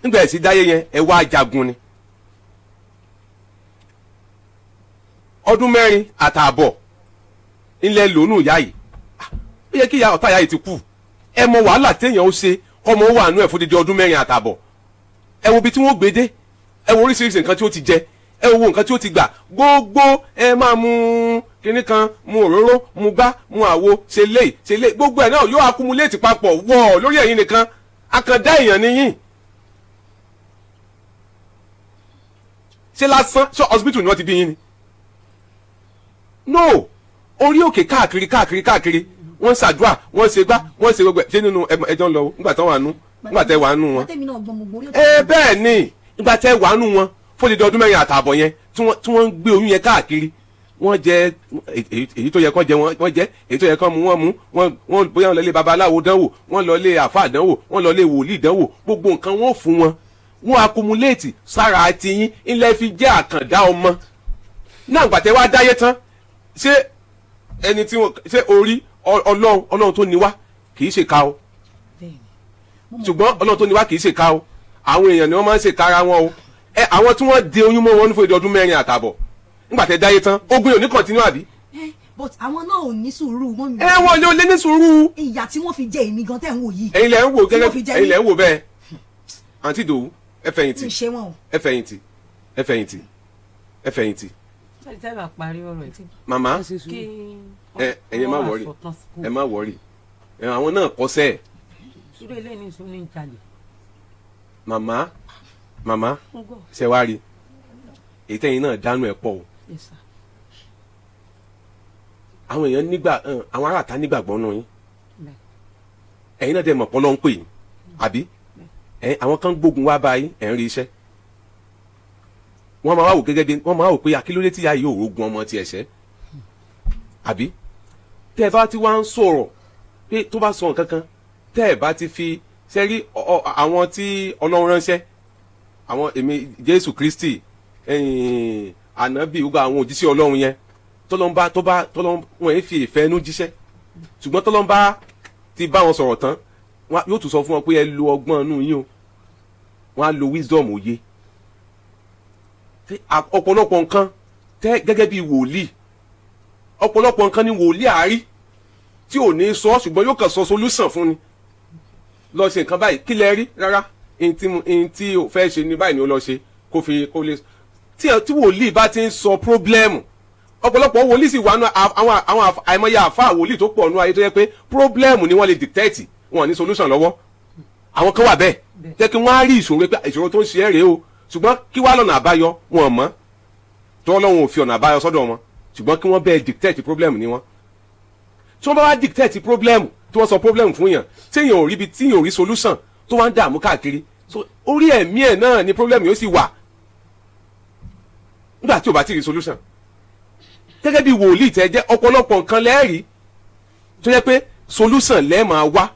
nígbà ẹ̀sìn dáyé yẹn ẹ wá jagun ni ọdún 4 àtààbọ̀ ilẹ̀ lónú ìyá yìí ó yẹ kí ìyá ọ̀tá ìyá yìí ti kú ẹ mọ wàhálà téèyàn ó ṣe kọ́mọ ó wà nú ẹ̀ fún dídí ọdún 4 àtààbọ̀ ẹ wo ibi tí wọ́n gbé dé ẹ wo oríṣiríṣi nǹkan tí ó ti jẹ ẹ wo nǹkan tí ó ti gbà gbogbo ẹ máa mú kinní kan mú òróró mú gbá mú àwo ṣe lé gbogbo ẹ̀ náà yóò akumuléètì papọ̀ wọ̀ lórí ẹ̀yin nìkan akàndá èèyàn nìyín ṣé lásán ṣé hospital ni wọ́n ti bí yín ni no orí òkè káàkiri wọ́n ṣàdúrà wọ́n ṣe gbá wọ́n ṣe gbogbo ẹ̀ ṣé nínú ẹjọ́ ń lọ nígbà tán wà nú nígbà tẹ́ wà nú wọn bẹ́ẹ̀ ni nígbà tẹ́ wà nú wọn fódìdí ọdún 4 àtààbọ̀ yẹn tí wọ́n ń gbé oyún yẹn káàkiri wọ́n jẹ èyí tó yẹ kán jẹ wọ́n jẹ èyí tó yẹ kán mu wọ́n bóyá wọ́n lọ lé babaláwo dánwò wọ́n lọ lé àfáà dánwò wọ́n lọ lé wòlíì dánwò gbogbo nǹkan wọ́n fún wọn wọ́n akumuléètì sára àti yín ilẹ̀ fi jẹ́ àkàndá ọmọ náà gbàtẹ́ wá dáyé tán ṣé ẹni tí wọ́n ṣe orí ọlọ́run tó ní wá kì í ṣe ká o ṣùgbọ́n ọlọ́run tó ní wá kì í ṣe ká o àwọn èèyàn ni wọ́n máa ń ṣe kára wọn o àwọn tí wọ́n de oyún mọ́ wọn fún ọdún 4 àtàbọ̀ nígbà tẹ́ dáyé tán ogun yóò ní kọ̀ntínú àbí. but àwọn náà ò ní sùúrù mọ́ mi. wọn lé ní sùúrù. ìyà tí wọ́n fi jẹ èmi gan tẹ̀ ń wò yìí. ẹ̀yin lẹ ń wò gẹ́gẹ́ ẹ̀yin lẹ ń wò bẹ́ẹ̀ àǹtí Ìdòwú ẹ fẹ̀yìntì ẹ fẹ̀yìntì ẹ fẹ̀yìntì ẹ fẹ̀yìntì. ṣé ìbá parí ọ̀rọ̀ ẹ̀. màmá ẹ̀yin má wọrí ẹ má wọrí àwọn náà kọsẹ̀. irú ilé ní ìṣó ní ìjàlè. màmá ṣe wá rí èyí tẹ́yìn náà dánú ẹ̀ pọ̀ o. àwọn èèyàn àwọn aráàta nígbàgbọ́ nù yín ẹ̀yin náà dẹ̀ mọ̀ pọ́ ló ń pè yín àbí àwọn kan gbógun wá bá yín ẹ̀ ń rí iṣẹ́ wọ́n máa wá wò gẹ́gẹ́ bí wọ́n máa wò pé akílódé tí ìyá yìí ò rógun ọmọ ti ẹ̀ṣẹ́ àbí tẹ́ ẹ bá ti wá ń sọ̀rọ̀ pé tó bá sọ nǹkan kan tẹ́ ẹ bá ti fi sẹ́rí àwọn tí Ọlọ́run ránṣẹ́ àwọn èmi Jésù Kristi ànábì gbogbo àwọn òjíṣẹ́ Ọlọ́run yẹn tọ́lọ́n wọn yẹn fi ìfẹ́ inú jíṣẹ́ ṣùgbọ́n tọ́lọ́n bá ti bá wọn sọ̀rọ̀ tán yóò tún sọ fún wọn pé ẹ lo ọgbọ́n inú yín o wọn á lo wisdom òye ọ̀pọ̀lọpọ̀ nǹkan tẹ́ gẹ́gẹ́ bí wòlíì ọ̀pọ̀lọpọ̀ nǹkan ni wòlíì àárí tí ò ní sọ ṣùgbọ́n yóò kàn sọ solution fún ni lọ ṣe nǹkan báyìí kí lẹ rí rárá ihun tí o fẹ́ ṣe ní báyìí ni ó lọ ṣe kó lè tí wòlíì bá ti ń sọ pírọ́blẹ́mù ọ̀pọ̀lọpọ̀ wòlíì sì wà nù àwọn àìmọye àfáà wòlíì tó pọ̀ nù ayé tó yẹ pé pírọ́blẹ́mù ni wọ́n lè dictate wọn ní solution lọ́wọ́ àwọn kan wà bẹ́ẹ̀ jẹ́ kí wọ́n á rí ìṣòro pé ìṣòro tó ń ṣe é rèé o ṣùgbọ́n kí wá lọ́nà àbáyọ wọn mọ̀ tó Ọlọ́run ò fi ọ̀nà àbáyọ sọ́dọ̀ wọn ṣùgbọ́n kí wọ́n bẹ́ẹ̀ dictate problem ni wọ́n tí wọ́n bá wá dictate problem tí wọ́n sọ problem fún yàn tí èèyàn ò rí ibi tí èèyàn ò rí solution tó wá ń dààmú káàkiri so orí ẹ̀mí ẹ̀ náà ni problem yóò sì wà nígbà tí ò bá ti rí solution gẹ́gẹ́ bí wòlíì tẹ́ jẹ́ ọ̀pọ̀lọpọ̀ nǹkan lẹ́ẹ̀rí tó yẹ pé solution lẹ́ẹ̀ máa wá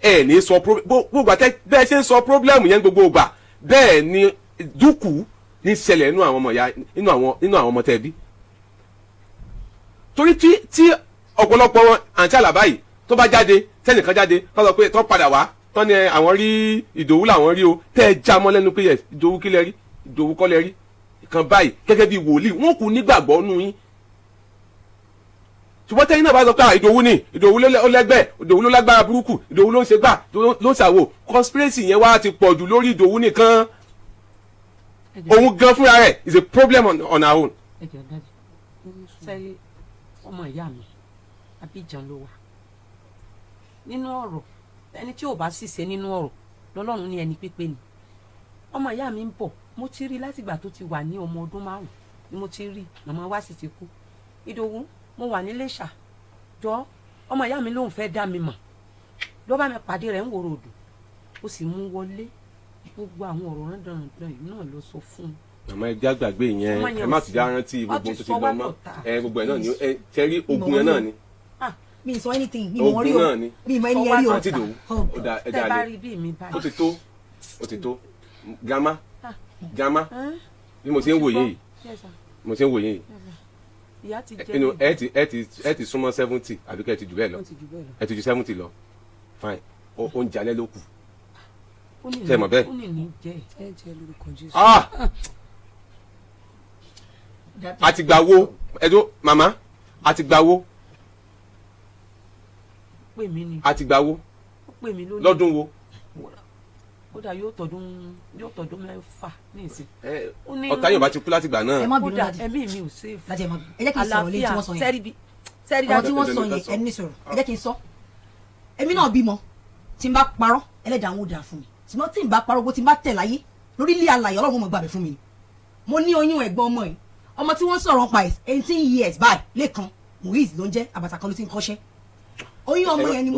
ẹ̀ ní sọ gbogbo àtẹ bẹ́ẹ̀ ṣe ń sọ problem yẹn gbogbo ìgbà bẹ́ẹ̀ ni dúkù ní ṣẹlẹ̀ nínú àwọn ọmọ ìyá nínú àwọn ọmọ tẹ́ bí torí tí ọ̀pọ̀lọpọ̀ wọn àǹtí àlàbá yìí tó bá jáde tẹ́nìkan jáde tó sọ pé tó padà wá tó ní àwọn rí Ìdòwú làwọn rí o tẹ́ ẹ já mọ́ lẹ́nu pé yẹ Ìdòwú kí lẹ rí Ìdòwú kọ́ lẹ rí kan báyìí gẹ́gẹ́ bí wòlíì wọn kò nígbàgbọ́ nù yín ṣùgbọ́n tẹ́yìn náà bá sọ pé Ìdòwú ni Ìdòwú ló lẹ́gbẹ́ Ìdòwú ló lágbára burúkú Ìdòwú ló ń ṣe gbà ló ń ṣàwò conspiracy yẹn wá ti pọ̀ jù lórí Ìdòwú nìkan òun gan fúnra rẹ̀ is a problem on our own. ẹ jẹ́ dájú sẹ́yìn ọmọ ìyá mi Abidjan ló wà nínú ọ̀rọ̀ ẹni tí ò bá sì ṣe nínú ọ̀rọ̀ lọ́lọ́run ní ẹni pípé ni ọmọ ìyá mi ń bọ̀ mo ti rí látìgbà tó ti wà ní ọmọ ọdún 5 ni mo ti rí màmá wa sì ti kú Ìdòwú mo wà ní Iléṣà jọ ọmọ ìyá mi lòun fẹ́ dá mi mọ̀ ló bá mi pàdé rẹ̀ ń wòrò odò ó sì mú wọlé gbogbo àwọn ọ̀rọ̀ rándanrandan yìí náà ló sọ fún un. àmọ́ ẹ já gbàgbé yẹn ẹ má ti já rántí gbogbo tó ti lọ mọ́ gbogbo ẹ̀ náà ni ẹ tẹ́rí ogun yẹn náà ni. mi sọ anything mi mọ̀ rí o náà ni mi mọ̀ ẹni ẹrí o. àti Ìdòwú ó da ẹ dá lé ó ti tó grandma bí mo ṣe ń wòye yìí mo ṣe ń wòye yìí inú ẹ ti súnmọ́ 70 àbí kẹ́ ẹ ti jù bẹ́ẹ̀ lọ ẹ ti ju 70 lọ fine oúnjẹ alẹ́ ló kù tẹ́ mọ̀ bẹ́ẹ̀. àti gbà wo ẹ̀dọ́ màmá àti gbà wo àti gbà wo lọ́dún wo. kódà yóò tọdún 6 ní ìsìn. ọ̀tá yóò bá ti kú láti gbà náà. kódà ẹ̀mí mi ò ṣe é fún. ẹ jẹ́ kí n sọ̀rọ̀ lé tí wọ́n sọ yẹn àwọn tí wọ́n sọ yẹn ẹni sọ̀rọ̀ ẹ jẹ́ kí n sọ. èmi náà bímọ tí n bá parọ́ ẹlẹ́dàá ń wò dáa fún mi ṣùgbọ́n tí n bá parọ́ bó ti n bá tẹ̀ láyé lórí ilé alàyè ọlọ́run mọ̀ gbàgbé fún mi ni. mo ní oyún ẹ̀gbọ́n ọmọ yìí ọmọ tí wọ́n sọ̀rọ̀ pa 18 years báyìí lẹ́kan Muiz ló ń jẹ́ àbàtà kan ló ti ń kọ́ṣẹ́ oyún ọmọ yẹn ni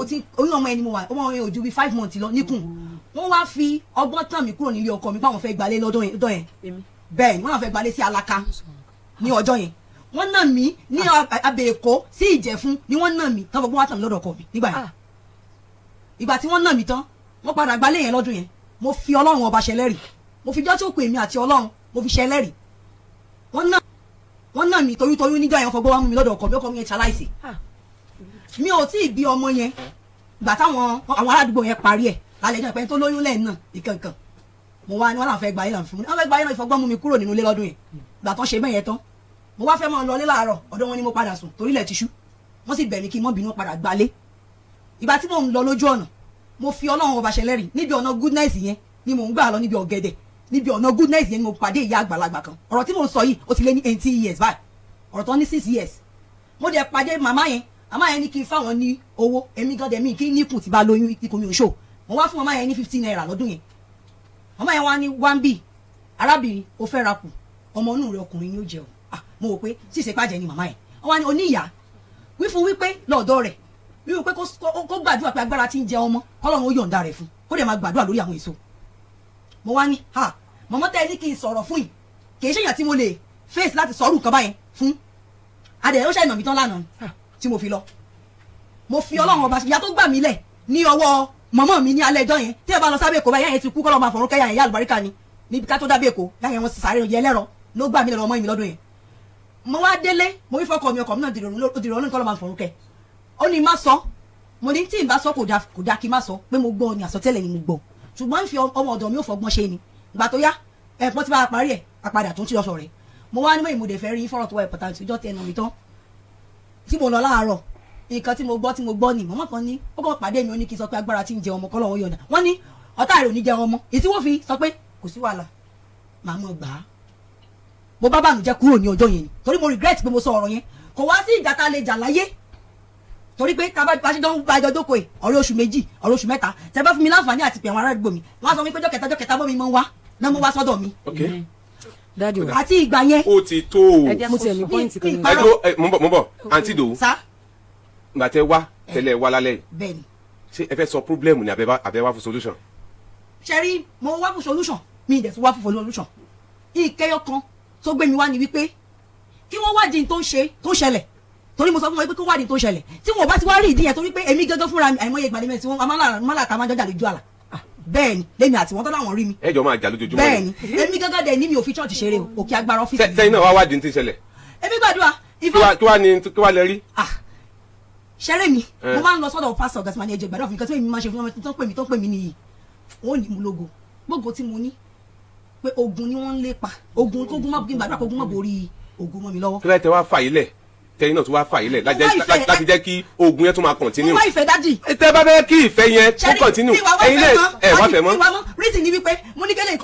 mo wà ọmọ yẹn ò ju bí 5 months lọ níkùn wọ́n wá fi ọgbọ́n tàn mí kúrò nílé ọkọ mi páwọn fẹ́ gbalé lọ́dọ̀ yẹn bẹ́ẹ̀ ni wọ́n náà fẹ́ gbalé sí Alaka ní ọjọ́ yẹn wọ́n nà mí ní abẹ́ Èkó sí Ìjẹ̀fún ni wọ́n nà mí tán gbogbo wá tàn mí lọ́dọ̀ ọkọ mi nígbà yẹn ìgbà tí wọ́n nà mí tán wọ́n padà gbalé yẹn lọ́dún yẹn mo fi Ọlọ́run ọba ṣẹlẹ́rì mo fi jọ́ tí ó pè mí àti Ọlọ́run mo fi ṣẹlẹ́rì wọ́n nà mí toyúntoyún níjọ́ yẹn fọgbọ́ wá mú mi lọ́dọ̀ ọkọ mi yẹn ṣaláìsì mi ò tí ì bí ọmọ yẹn ìgbà táwọn àwọn aládùúgbò yẹn parí ẹ̀ lálẹ́ ìjọba ẹni tó lóyún lẹ́ẹ̀ náà ìkankan mo wá ní wọn làwọn fẹ́ gba yín làwọn fún mi wọn fẹ́ gba yín náà ìfọgbọ́n mú mi kúrò nínú ilé lọ́dún yẹn gbà tán ṣe bẹ́ẹ̀ yẹn tán mo wá fẹ́ mọ́ lọ lé láàárọ̀ ọ̀dọ̀ wọn ni mo padà sùn torí ilẹ̀ ti ṣú wọ́n sì bẹ̀ mí kí n mọ́ bínú padà gbalé ìgbà tí mò ń lọ lójú ọ̀nà mo fi ọlọ́run ọba ṣẹlẹ́rìí níbi ọ̀nà goodness yẹn ni mò ń gbà lọ níbi ọ̀gẹ̀dẹ̀ níbi ọ̀nà goodness yẹn ni mo pàdé ìyá àgbàlagbà kan ọ̀rọ̀ tí mò ń sọ yìí ó ti lé ní 18 years báyìí ọ̀rọ̀ tán ní 6 years mo dẹ̀ pàdé màmá yẹn ní kí n fáwọn ní owó èmi gan dẹ̀ mí kí níkùn ti bá lóyún ikùn mi ò ṣò mo wá fún màmá yẹn ní 15 naira lọ́dún yẹn màmá yẹn wá ní 1b arábìnrin ó fẹ́ ra kù ọmọ inú rẹ ọkùnrin ni ó jẹ o mo wò pé ṣíṣe pàjẹ́ ni màmá yẹn wọ́n wá ní oníyà wí fún wípé lọ́ọ̀dọ́ rẹ̀ wíwò pé kó gbàdúrà pé agbára ti ń jẹ ọmọ kọ́lọ́run ó yọ̀ǹda rẹ̀ fún kó dẹ̀ máa gbàdúrà lórí àwọn èso mo wá ní mọ̀mọ́ tẹ́ ẹ ní kí n sọ̀rọ̀ fún yìí kì í ṣèyàn tí mo lè face láti sọ̀rọ̀ nǹkan báyẹn fún adẹ̀ ó ṣàìnà mi tán lánàá tí mo fi lọ mo fi ọlọ́run ọba ìyá tó gbà mí lẹ̀ ní ọwọ́ mọ̀mọ́ mi ní alẹ́ ẹjọ́ yẹn tí ẹ bá lọ sábẹ́ èkó báyà yẹn ti kú kọ́lọ́ máa fọ̀rún kẹ́yà yẹn yá àlùbáríkà ni níbi ká tó dábẹ́ èkó yá yẹn wọn sàárè yẹ lẹ́rọ ló gbà mí lọ́wọ́ ọmọ mi lọ́dún yẹn mo wá délé mo wí fọkọ mi ọkọ mi náà dìrò ní kọ́lọ́ máa fọ̀rún kẹ́ ó ní má sọ mo ní tí n bá sọ kò dá kí n má sọ pé mo gbọ́ ni àsọtẹ́lẹ̀ ni mo gbọ́ ṣùgbọ́n ń fi ọmọ ọ̀dọ̀ mi ò fọgbọ́n ṣe ni ìgbà tó yá ẹ̀pọ́n tí bá parí ẹ̀ apàdà tó ń tí lọ́sọ̀ rẹ̀ mo wá ní mọ̀ ìmùdè fẹ́ rí fọ́rọ̀ tó wà important ìjọ tẹ̀ ẹnu mi tán tí mo lọ láàárọ̀ nǹkan tí mo gbọ́ ni mọ̀mọ́ kan ní ó kọ́ pàdé mi ó ní kí n sọ pé agbára tí ń jẹ ọmọ kọ́ lọ́wọ́ yọ̀ǹda wọ́n ní ọ̀tá rẹ̀ ò ní jẹ ọmọ èyí tí wọ́n fi sọ pé kò sí wàhálà màá mọ̀ gbà á mo bá bànújẹ́ kúrò ní ọjọ́ yẹn ni torí mo regret pé mo sọ ọ̀rọ̀ yẹn kò wá sí ìjà tá a lè jà láyé torí pé tá a ṣe dán bá ẹjọ́ dókòó ẹ̀ ọ̀rẹ́ oṣù méjì ọ̀rẹ́ oṣù mẹ́ta tẹ bá fún mi láǹfààní àti pè àwọn ará àdúgbò mi wọ́n á sọ wípé jọ́kẹta bọ́ mi mọ́ wá náà mo wá sọ́dọ̀ mi. dáàdi o àti ìgbà yẹn. ó ti tó o. mo ti ẹ̀ ní pọ́ìntì kan. mo bọ̀ àǹtí dòwú. sá. ìgbà tẹ wá tẹ́lẹ̀ wá lálẹ́ yìí. bẹ́ẹ̀ni. ṣé ẹ fẹ́ sọ problem ni àbẹ wá fún solution. ṣe rí mo wá fún solution mi ìdẹ̀ tún wá fún solution ìkẹyọ kan tó gbé mi wá ni wípé kí wọ́n wádìí tó ń ṣẹlẹ̀ torí mo sọ fún wọn pé kó wádìí tó ń ṣẹlẹ̀ tí wọn ò bá ti wá rí ìdí yẹn torí pé èmi gángan fúnra mi àìmọye ìgbàlẹ̀ tí wọ́n mọ́làkà máa jọjà lójú àlà bẹ́ẹ̀ ni lèmi àti wọn tó láwọn rí mi. ẹ jọ máa jà lójoojúmọ́. bẹ́ẹ̀ ni èmi gángan dẹ̀ ní mi ò fi church ṣeré o òkè agbára ọ́fíìsì. sẹ́yìn náà wá wádìí ti ṣẹlẹ̀. èmi gbàdúrà kí wàá lẹ rí. ṣeré mi mo máa ń lọ sọ́dọ̀ pásítọ̀ gàtìmá ní ẹjẹ gbàdúrà fún mi kan tí èmi máa ṣe fún wọn tó ń pè mí nìyí wọn ò ní mú lógo gbogbo tí mo ní pé ogun ni wọ́n ń lépa ogun kógun má gbàdúrà kógun má borí ogun mọ́ mi lọ́wọ́. kí láì tẹ wá fà yìí lẹ̀ tẹyin náà tún wá fà yìí lẹ̀ láti jẹ́ kí ogun yẹn tún máa continue. mo wá ìfẹ́ dádì. tẹ bá fẹ́ kí ìfẹ́ yẹn tún continue ẹ̀yin lẹ̀ ẹ̀ wá fẹ́ mọ́. reason ni wípé mo ní kẹ́lẹ́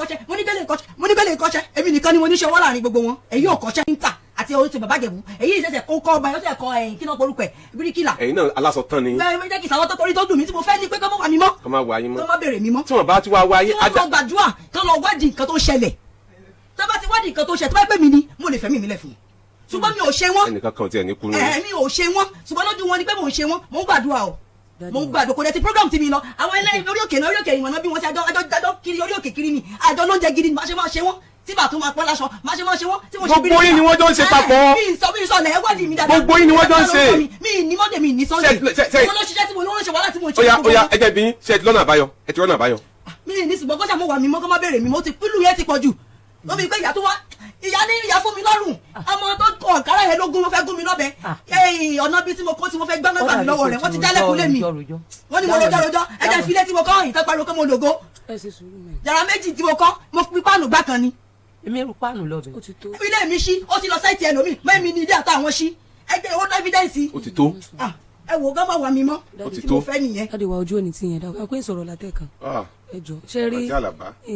ìkọ́ṣẹ́ èmi nìkan ni mo ní ṣe ọwọ́ láàrin gbogbo wọn èyí ò kọ́ṣẹ́ ń tà àti orí ti bàbá jẹ̀bú èyí ìṣẹ̀ṣẹ̀ kó kọ́ ọba ìṣẹ̀ṣẹ̀ kọ ẹ̀yìn kí náà porúkọ ẹ̀ bíríkìlà. ẹ̀yin náà aláṣọ tán ni. bẹ́ẹ̀ jẹ́ kí sàwọn tó torí tó dùn mí tí mo fẹ́ ní pé kọ́ mọ́ wà mí mọ́. kọ́ máa wà yín mọ́. kọ́ máa bèrè mi mọ́. tí wọ́n bá ti wá wáyé. kí wọ́n lọ gbàdúrà kí wọ́n lọ wádìí nǹkan tó ṣẹlẹ̀ tó bá ti wádìí nǹkan tó ṣẹlẹ̀ tó bá pè mí ni mo lè fẹ́ mi lẹ̀ fún un ṣùgbọ́n mi ò ṣe wọ́n. ẹnìkan kan tiẹ̀ ní kú ní. mi ò ṣe wọ́n ṣùgbọ́n lójú wọn ni pé mò ń ṣe wọ́n mò ń gbàdúrà o mò ń gbàdúrà kò dẹ̀ ti program ti mi lọ àwọn ẹlẹ́yìn orí òkè ìwọ̀n bí wọ́n ti àjọ kiri orí òkè kiri ni àjọ lóúnjẹ gidi máa ṣe máa ṣe wọ́n tí bàtú máa pọ́n láṣọ máa ṣe wọ́n tí mo ṣe gbogbo yín ni wọ́n jọ ń ṣe papọ̀. mi sọ lẹ̀ wádìí mi dáadáa. gbogbo yín ni wọ́n jọ ń ṣe. mi ní monday mi ní sunday. mo lọ ṣiṣẹ́ tí mo lọ́wọ́ ṣe wàhálà tí mo ṣe. oya ẹ jẹ́ bí ṣe ti lọ́nà àbáyọ ẹ ti lọ́nà àbáyọ. mi ní ṣùgbọ́n kọ́ṣà mo wà mí mọ́ kọ́ má béèrè mi mo ti pílù yẹn ti pọ̀ jù ó fi pé ìyá tó wá ìyá fún mi lọ́rùn ọmọ tó kọ ọ̀kárá yẹn lógún wọn fẹ́ gún mi lọ́bẹ̀ ọ̀nà bíi tí mo kó tí mo fẹ́ gbá mẹ́fà mi lọ́wọ́ rẹ̀ wọ́n ti jálẹ̀kùn lé mi wọ́n ní mo rojọ́ ẹ̀jẹ̀ ìfilẹ̀ tí mo kọ́ ìtàn pariwo pé mo lògo yàrá méjì tí mo kọ́ mo fi páànù gbá kan ni. èmi rú páànù lọ́bẹ̀. ilé mi ṣí ó ti lọ sáìtì ẹlòmíì mẹ́mi ní ilé àtàwọn ṣí ẹgbẹ́ owó evidence. ó ti tó. ẹ wò gán bá wà mí mọ́ tí mo fẹ́ nìyẹn. dáàdi wa ojú òní ti yẹn dáwọ́ akó ìsọ̀rọ̀ látẹ̀ kan ẹ jọ ṣe rí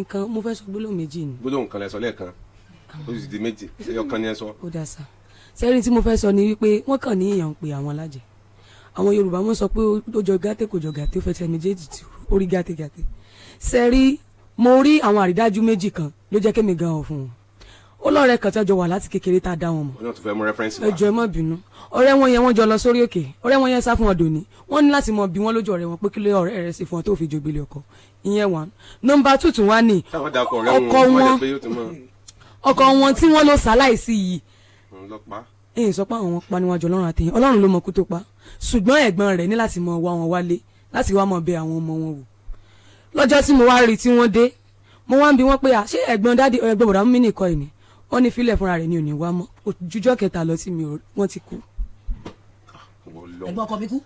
nǹkan mo fẹ́ sọ gbólóhùn méjì ni. gbólóhùn kan lẹ sọ lẹ́ẹ̀kan ó sì di méjì ẹyọ kan ni ẹ sọ. ó dà sá sẹ́rí tí mo fẹ́ sọ ni wípé wọ́n kàn ní èèyàn ń pe àwọn alájẹ àwọn Yorùbá wọn sọ pé ó jọ gàtẹ́ kò jọ gàtẹ́ ó fẹ́ tẹ méjèèjì tí ó rí gàtẹ́ gàtẹ́ sẹ́rí mo rí àwọn àrídájú méjì kan ló jẹ́ kémi gan ọ̀ fún wọn ó lọ́ọ̀rẹ́ kan tẹ́jọ wà láti kékeré tá a dá wọn mọ̀. wọn náà tún fẹ́ mú rẹ́fẹ́rẹ́nsì wá. ẹjọ́ ẹ má bínú ọ̀rẹ́ wọn yẹn wọ́n jọ lọ sórí òkè ọ̀rẹ́ wọn yẹn sá fún wọn dòní wọ́n ní láti mọ bí wọ́n lójú ọ̀rẹ́ wọn pé kí ló ọ̀rẹ́ rẹ̀ ṣe fún wọn tó fi jogbélé ọkọ ìyẹn wà. nọ́mbà 2 tún wá ní ọkọ wọn tí wọ́n lọ ṣaláìsí yìí èyí sọ pé àwọn pa níwájú Ọlọ́run àtẹ̀yìn Ọlọ́run ló mọ kú tó pa ṣùgbọ́n ẹ̀gbọ́n rẹ̀ ní láti mọ wá wọn wálé láti wá mọ bẹ àwọn ọmọ wọn wò lọ́jọ́ tí mo wá rí tí wọ́n dé mo wá ń bi wọ́n pé ṣé ẹ̀gbọ́n dádì ẹ̀gbọ́n bọ̀dá mi nìkan ẹ̀ ni wọ́n ní fílẹ̀ fúnra rẹ̀ ní òní wá mọ́ ojújọ́ kẹta lọ sí mi wọ́n ti kú. ẹ̀gbọ́n ọkọ mi kú.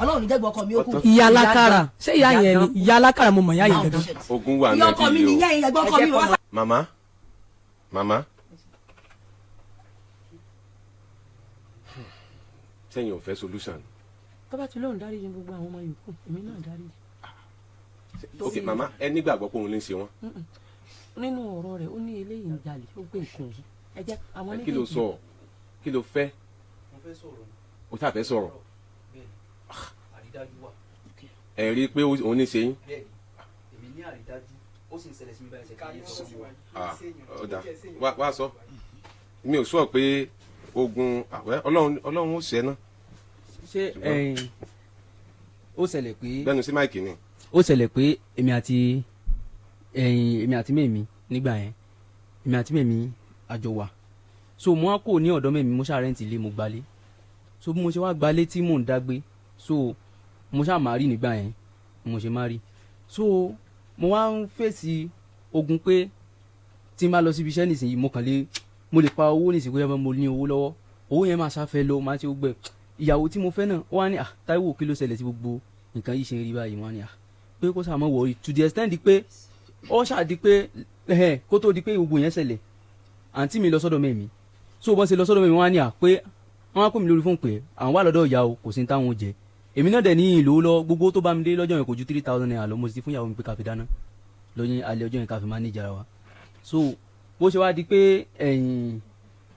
ọlọ́run ní jẹ́gbọ́ ọkọ mi ó kù. ìyá alákàrà ṣé ìyá yẹn ni ìyá alákàrà mo mọ̀ ìyá yẹn gẹ́gẹ́. ogun wà ìyá ọkọ mi náà ni bí ìyá o yẹn ẹgbẹ́ ọkọ mi wá. màmá sẹ́yìn ò fẹ́ solution. tó bá ti lóun dárí ní gbogbo àwọn ọmọ yòókù èmi náà dárí. ok màmá ẹ nígbàgbọ́ pé òun lè ṣe wọ́n. nínú ọ̀rọ̀ rẹ̀ ó ní eléyìí ń jalè ó gbé nǹkan yìí ẹ jẹ́ àwọn méjèèjì. kí ló sọ kí ló fẹ́ o tá fẹ́ sọ̀rọ̀ ẹ rí i pé òun ní ṣe yín. èmi ní àrídájú ó sì ń ṣẹlẹ̀ sí mi báyìí ṣe kí n sọ sí wa. ọ̀dà wá sọ mi ò sọ pé ogun ọlọ́run ó ṣẹ́ náà. ṣé ó ṣẹlẹ̀ pé gbẹnu sí máìkì ni. ó ṣẹlẹ̀ pé èmi àti mẹ́mi nígbà yẹn èmi àti mẹ́mi àjọ wà so mo wá kò ní ọ̀dọ̀ mẹ́mi mo ṣáà rẹ́ǹtì ilé mo gbalé so bí mo ṣe wá gbalé tí mò ń dágbé so mo ṣáà máa rí nígbà yẹn mo ṣe máa rí so mo wá ń fèsì ogun pé tí n bá lọ síbi iṣẹ́ nísìnyí mo lè pa owó nísìnyí pé mo ní owó lọ́wọ́ owó yẹn máa ṣàfẹ́ lọ máa ṣe gbẹ ìyàwó tí mo fẹ́ náà ó wá ní Táíwò kí ló ṣẹlẹ̀ sí gbogbo nǹkan yìí ṣe ń rí báyìí wọ́n ní pé kó sáà mọ́ wọ̀ọ́rí to the extent di pé ó ṣàdí pé kó tó di pé gbogbo yẹn ṣẹlẹ̀ àǹtí mi lọ sọ́dọ̀ mẹ́mi so bọ́n ṣe lọ sọ́dọ̀ mẹ́mi wọ́n á ní pé wọ́n á kó mi lórí fún pé àwọn wà lọ́dọ̀ ìyá o kò sí ní táwọn jẹ èmi náà dẹ̀ ní ìlò lọ gbogbo tó bá mi dé lọ́jọ́ yẹn kò ju 3,000 naira lọ mo sì ti fún ìyàwó mi pé ká fi dáná lóyún alẹ́ ọjọ́ yẹn ká fi máa ní ìjà wa so bó ṣe wá di pé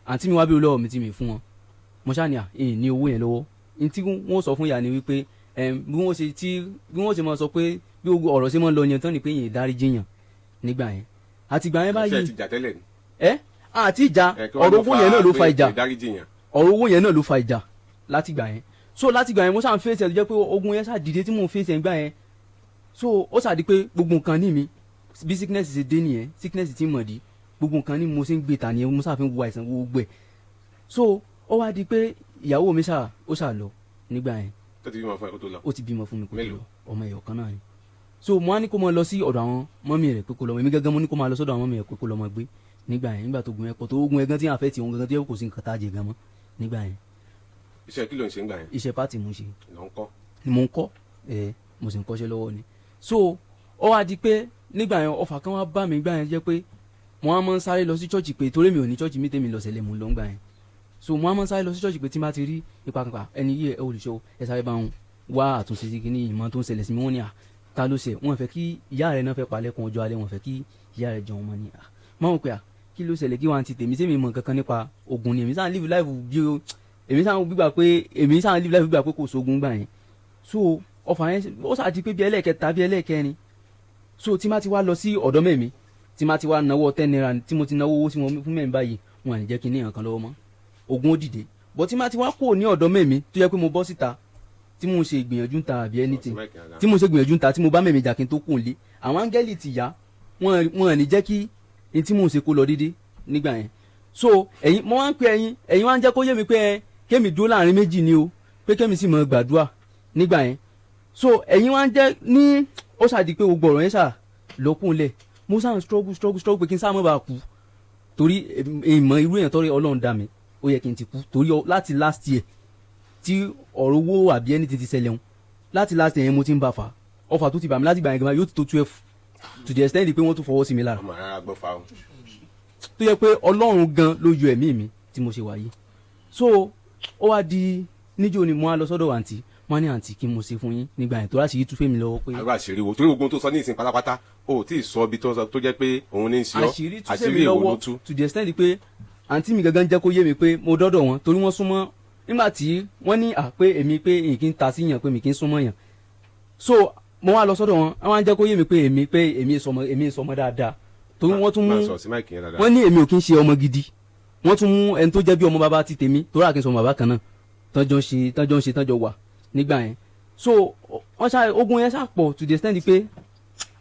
àǹtí mi wá bí olówó mi tí mi fún wọn mo ṣáà ní owó yẹn lọ́wọ́ ní tí wọ́n sọ fún ìyá ni wípé bí wọ́n ṣe máa sọ pé bí ọ̀rọ̀ ṣe máa lọ yẹn tán ni pé yẹn dárí jiyàn nígbà yẹn àtìgbà yẹn báyìí ṣe ti jà tẹ́lẹ̀ ni. àti ìjà ọ̀rọ̀ owó yẹn náà ló fa ìjà ọ̀rọ̀ owó yẹn náà ló fa ìjà látìgbà yẹn so látìgbà yẹn mo ṣáà ń fèsì ẹ̀ tó jẹ́ pé ogun yẹn ṣáà dìde tí mò ń fèsì ẹ̀ gbà yẹn so ó ṣàdí pé gbogbo nǹkan ní mi bí sickness ṣe dé nìyẹn sickness ti mọ̀ di gbogbo nǹkan ní mo ṣe ń gbé ta nìyẹn mo ṣáà fi ń wo àìsàn gbogbo ẹ̀ so ó wá di pé ìyàwó mi ó ṣáà lọ nígbà yẹn tó ti bímọ fún ẹ kó tó lọ. ó ti bímọ fún mi kó tó lọ ọmọ ẹ̀yọ̀ kan náà ni so mo á ní kó máa lọ sí ọ̀dọ̀ àwọn mọ́mí rẹ̀ pé kó lọ èmi gángan mo ní kó máa lọ sọ́dọ̀ àwọn mọ́mí rẹ̀ pé kó lọ máa gbé nígbà yẹn nígbà tó gun ẹ pọ̀ tó ogun ẹgán tí yàn fẹ́ ti òun gangan tí kò sí nǹkan tá a jẹ gan mọ́ nígbà yẹn. iṣẹ́ kí ló ń ṣe nígbà yẹn. iṣẹ́ pátì mo ṣe. ló ń kọ́. ni mo ń kọ́ mo sì ń kọ́ṣẹ́ lọ́wọ́ ni so ó wá di pé nígbà yẹn ọfà kan wá bá mi gbà yẹn jẹ́ pé mo á máa ń sáré lọ sí chọ́ọ̀chì pé torí mi ò ní chọ́ọ̀chì mi tèmi lọ sẹ́lẹ̀ mo lọ ń gbà yẹn so mo á máa ń sáré lọ sí chọ́ọ̀chì pé tí n bá ti rí ipa kankan ẹni yìí ẹ olùṣọ́ ẹ sáré bá wọn wá àtúnṣe sí kíní ìmọ̀ tó ń ṣẹlẹ̀ sí mi wọ́n ní ta ló ṣe wọn fẹ́ kí ìyá rẹ̀ náà fẹ́ palẹ̀kùn ọjọ́ alẹ́ wọn fẹ́ kí ìyá rẹ̀ jẹun mọ́ ni máa ń pè kí ló ṣẹlẹ̀ kí wọ́n ti tèmi sẹ́mi mọ̀ kankan nípa ogun ni èmi sáà live life bí o èmi sáà live life gbígbà pé kò sógun gbà yẹn so ọfà yẹn ó sáà ti pé bí ẹlẹ́ẹ̀kẹta bí ẹlẹ́ẹ̀kẹrin so tí má ti wá lọ sí ọ̀dọ̀ mẹ́mi tí má ti wá náwó 10 naira tí mo ti náwó owó sí wọn fún mẹ́mi báyìí wọn à ní jẹ́ kí n ní nǹkan lọ́wọ́ mọ́ ogun ó dìde bọ́ tí má ti wá kó ní ọ̀dọ̀ mẹ́mi tó yẹ pé mo bọ́ síta tí mo ṣe ìgbìyànjú ń ta àbí anything tí mo ṣe ìgbìyànjú ń ta tí mo bá mẹ́mi jà kí n tó kù ń lé àwọn áńgẹ́lì ti yá wọn à ní jẹ́ kí n tí mo ṣe kó lọ dídí nígbà yẹn so ẹ̀yin mo wá ń pe ẹ̀yin wá ń jẹ́ kó yé mi pé kémi dúró láàrin méjì ni o pé kémi sì mọ gbàdúrà nígbà yẹn so ẹ̀yin wá ń jẹ́ ní ó ṣàdí pé gbogbo ọ̀rọ̀ yẹn ṣà lọ́kùnlẹ̀ mo ṣáà ń struggle pé kí n sáà mọ́ bá kú torí ìmọ̀ irú èèyàn tọ́rí Ọlọ́run dá mi ó yẹ kí n ti kú torí láti last year tí ọ̀rọ̀ owó àbí ẹni ti ṣẹlẹ̀ wọn láti last year yẹn mo ti ń bá fa ọfà tó ti bà mí láti gbà yẹn gan yóò ti tó 12 to the extent pé wọ́n tún fọwọ́ sí mi lára ọmọ rárá gbọ́ fa o. tó yẹ pé Ọlọ́run gan ló yọ ẹ̀mí mi tí mo ṣe wáyé so ó wá di níjó ni mo á lọ sọ́dọ̀ àǹtí wọ́n ní àǹtí kí mo ṣe fún yín nígbà yẹn tó láṣìírí tún fèmí lọ́wọ́ pé. àrùn àṣírí wo torí ogun tó sọ ní ìsìn pátápátá o tí ì sọ ibi tó jẹ́ pé òun ní í ṣe ọ́ àṣírí tún fèmí lọ́wọ́ to the extent pé àǹtí mi gangan jẹ́ kó yé mi pé mo dọ́dọ̀ wọn torí wọ́n súnmọ́ nígbà tí wọ́n ní pé èmi pé èyí kì í ta sí yàn pé mi kì í súnmọ́ yàn so mo wá lọ sọ́dọ̀ wọn àwọn á jẹ́ kó yé mi pé èmi sọmọ dáadáa torí wọ́n tún mú wọ́n ní èmi ò kí ń ṣe ọmọ gidi wọ́n tún mú ẹni tó jẹ́ bí ọmọ bàbá ti tèmi torí àkínsọ ọmọ bàbá kan náà tọ́jọ́ wà nígbà yẹn so wọ́n ṣá ogun yẹn ṣá pọ̀ to the extent pé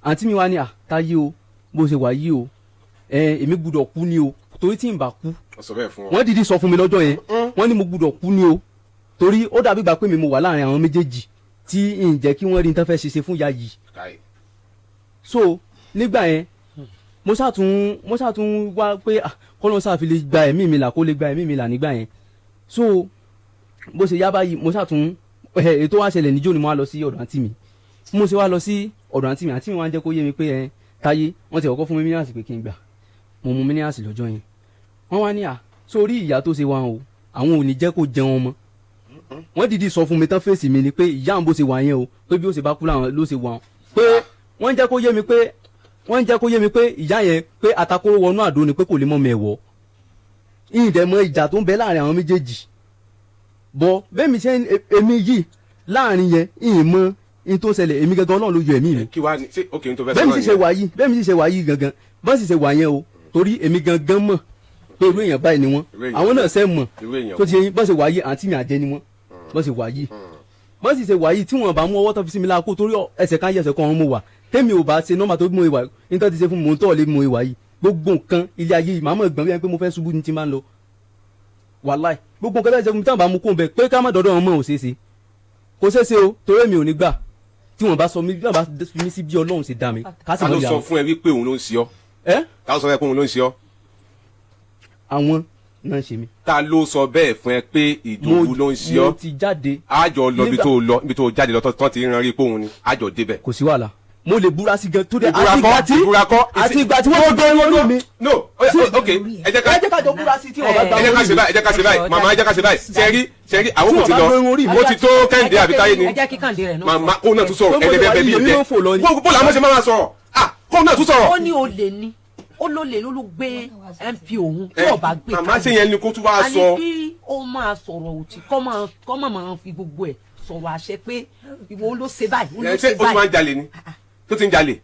àǹtí mi wá ní táyé o bó ṣe wà yìí o èmi gbúdọ̀ kú ni o torí tí n bá kú wọ́n dìídì sọ fún mi lọ́jọ́ yẹn wọ́n ní mo gbúdọ̀ kú ni o torí ó dàbí gbà pé mi mo wà láàrin àwọn méjèèjì tí n jẹ́ kí wọ́n rí n tán fẹ́ ṣe fún ìyá yìí so nígbà yẹn mo ṣàtún wá pé kọ́lọ́n sáà fi lè gba ẹ̀mí mi là kó lè gba ẹ̀mí mi là nígbà yẹn so bó ṣe yá báyìí mo ṣàtún ètò wa ṣẹlẹ̀ níjó ni mo wá lọ sí ọ̀dọ̀ àǹtí mi mo ṣe wá lọ sí ọ̀dọ̀ àǹtí mi wá ń jẹ́ kó yé mi pé Táyé wọ́n ti kọ́kọ́ fún mi mílíọ̀nù pé kí n gbà mo mu mílíọ̀nù lọ́jọ́ yẹn wọ́n wá ní sórí ìyá tó ṣe wá o àwọn ò ní jẹ́ kó jẹun ọmọ wọ́n dìídì sọ fún mi tán fèsì mi ni pé ìyá àwọn bó ṣe wà yẹn o pé bí ó ṣe bá kú láwọn ló ṣe wà wọn pé wọ́n jẹ́ kó yé mi pé ìyá yẹn pé atakóró wọnú àdó ni pé kò lè mọ́ mẹ́wọ́ ìdẹ̀mọ ìjà tó ń bẹ láàrin àwọn méjèèjì bọ́ bẹ́ẹ̀ mi ṣe èmi yìí láàrin yẹn ìmọ̀ in tó ṣẹlẹ̀ èmi gangan náà ló yọ ẹ̀mí mi kí wàá ní ṣé òkè tó fẹ́ bẹ́ẹ̀ mi sì ṣe wà yìí gangan bọ́n sì ṣe wà yẹn o torí èmi gangan mọ̀ pé irú èèyàn báyìí ni wọ́n àwọn náà ṣe mọ̀ tó ti yẹn bọ́n ṣe wà yìí àǹtí mi àjẹ́ ni wọ́n bọ́n ṣe wà yìí bọ́n sì ṣe wà yìí tí wọ́n bá mú ọwọ́ tó fi sí mi láàkó torí ẹsẹ̀ kan yẹ ẹsẹ̀ kan ọ̀run mo wà tẹ́mi ò bá ṣe nọ́mbà tó bí mo ìwà nítorí ti ṣe fún mi mò ń tọ̀ lé mo ìwà yìí gbogbo nǹkan ilé ayé yìí màmá ìgbọ̀n bí ẹni pé mo fẹ́ ṣubú ní ti máa ń lọ wàláì gbogbo nǹkan bẹ́ẹ̀ ṣe fún mi tí wọ́n bá mú kó ń bẹ pé ká má dọ́dọ̀ wọn mọ́ ò ṣeéṣe kò ṣeéṣe o torí èmi ò ní gbà tí wọ́n bá sọ mi bí wọ́n bá fi mí sí bí Ọlọ́run ṣe dá mi ká sì ta mọ̀ ló ìyá sọ wọn. fún ẹ wípé òun ló ń ṣe ọ́ ta ló sọ fún ẹ pé òun ló ń ṣe ọ́ àwọn náà ṣe mí. ta ló sọ bẹ́ẹ̀ fún ẹ pé Ìdòwú ló ń ṣe ọ́ mo ti jáde. àjọ lọ ibi tó jáde lọ tán ti rán rí pé òun ni àjọ débẹ̀. kò sí wàhálà mo lè búra sí gan tó dé ìbúra kọ́ àti ìgbà tí wọ́n gbé lórí mi. no ok ẹ jẹ́ ká jọ búra sí tí wọ́n bá gbà ẹ jẹ́ ká ṣe báyìí ẹ jẹ́ ká ṣe báyìí màmá ẹ jẹ́ ká ṣe báyìí sẹ́rí àwọn kò ti lọ mo ti tó Kẹ́hìndé àbí Táyé ni ẹ jẹ́ kí Kẹ́hìndé rẹ̀ náà màmá kó náà tún sọ̀rọ̀ ẹ̀ẹ́dẹ́gbẹ́ bẹ́ẹ̀ bí ẹ̀ jẹ́ bó làwọn ṣe máa sọ̀rọ̀ kó náà tún sọ̀rọ̀. ó ní olè ni ó lólè ló gbé MP òun tí ọba gbé màmá ṣe yẹn ni kó tún wá sọ. àní kí ó máa sọ̀rọ̀ òtí kọ́ máa fi gbogbo ẹ̀ sọ̀rọ̀ àṣẹ pé ìwọ ló ṣe báyìí ó ló ṣe ṣé ó ti máa ń jalè ni tó ti ń jalè.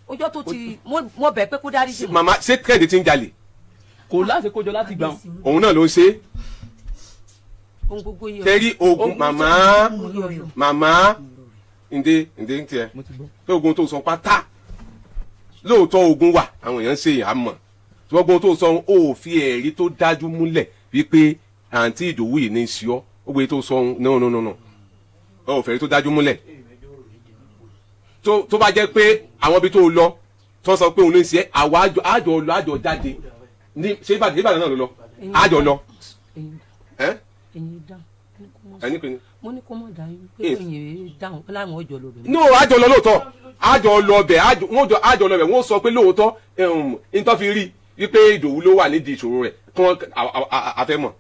ọjọ́ tó ti mo bẹ̀ pé kó dárí jì mí. màmá ṣé Kẹ́hìndé ti ń jalè. kò láti kójọ láti gbà wọn. òun náà ló ń ṣe. ohun gbogbo yìí. tẹ́rí ogun màmá ǹdẹ́ ń tiẹ̀ pé ogun tó sọ pátá lóòótọ́ ogun wà àwọn èèyàn ń ṣe àmọ́ tí wọ́n gbọ́n tó sọ ó fi ẹ̀rí tó dájú múlẹ̀ wípé àǹtí Ìdòwú yìí ní í ṣe ọ́ ó gbé tó sọ no ó fẹ̀rí tó dájú múlẹ̀ tó bá jẹ́ pé àwọn ibi tó lọ tó sọ pé òun ló ń ṣe àwọn àjọ jáde ní ṣé Ìbàdàn náà ló lọ àjọ lọ. ẹni pinnu. mo ní kó mọ̀ dá yín pé òyìn dáhùn láwọn ọjọ́ lọ bẹ̀. no àjọ lọ lóòótọ́ àjọ lọ bẹ̀ àjọ lọ bẹ̀ wọ́n sọ pé lóòótọ́ nítorí fi rí wípé Ìdòwú ló wà nídìí ìṣòro rẹ̀ kí wọ́n àfẹ́mọ̀.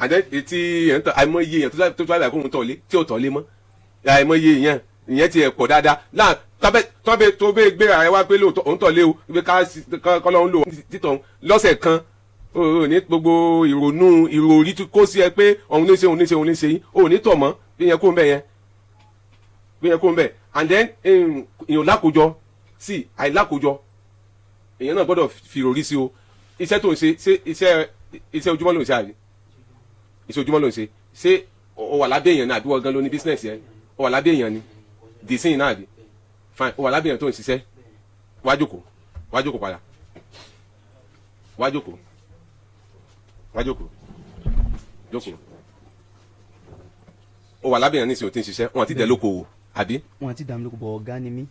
àjẹ́ etí àìmọye èèyàn tó tó àbẹ̀ kó òun tọ̀lé tí ò tọ̀lé mọ́ àìmọye èèyàn ìyẹn ti ẹ̀ pọ̀ dáadáa náà tọ́bẹ̀ tó bẹ́ẹ̀ gbéra ẹ wá pé lóòótọ́ òun tọ̀lé o ibi kọ́ lọ́hún lò títọ̀ lọ́sẹ̀ kan o ní gbogbo ìròrí kó sí ẹ pé òun ní ṣe yín o ní tọ̀ mọ́ bí yẹn kó ń bẹ̀ and then èèyàn lákòjọ sí àìlákòjọ èèyàn náà gbọ́dọ̀ fi ìròrí sí o iṣẹ́ tó ń ṣe ṣe iṣẹ́ ojúmọ́ ló ń ṣe àbí iṣẹ́ ojúmọ́ ló ń ṣe ṣé o wà lábẹ́ èèyàn náà àbí wọ́n gan ló ní business yẹn o wà lábẹ́ èèyàn ni dìísìn náà àbí fine o wà lábẹ́ èèyàn tó ń ṣiṣẹ́ wá jókòó padà wá jókòó o wà lábẹ́ èèyàn nísìnyí o ti ń ṣiṣẹ́ wọn àti dẹ̀ lóko o àbí. wọn àti dàmí lóko bọ̀ ọ̀gá ni mí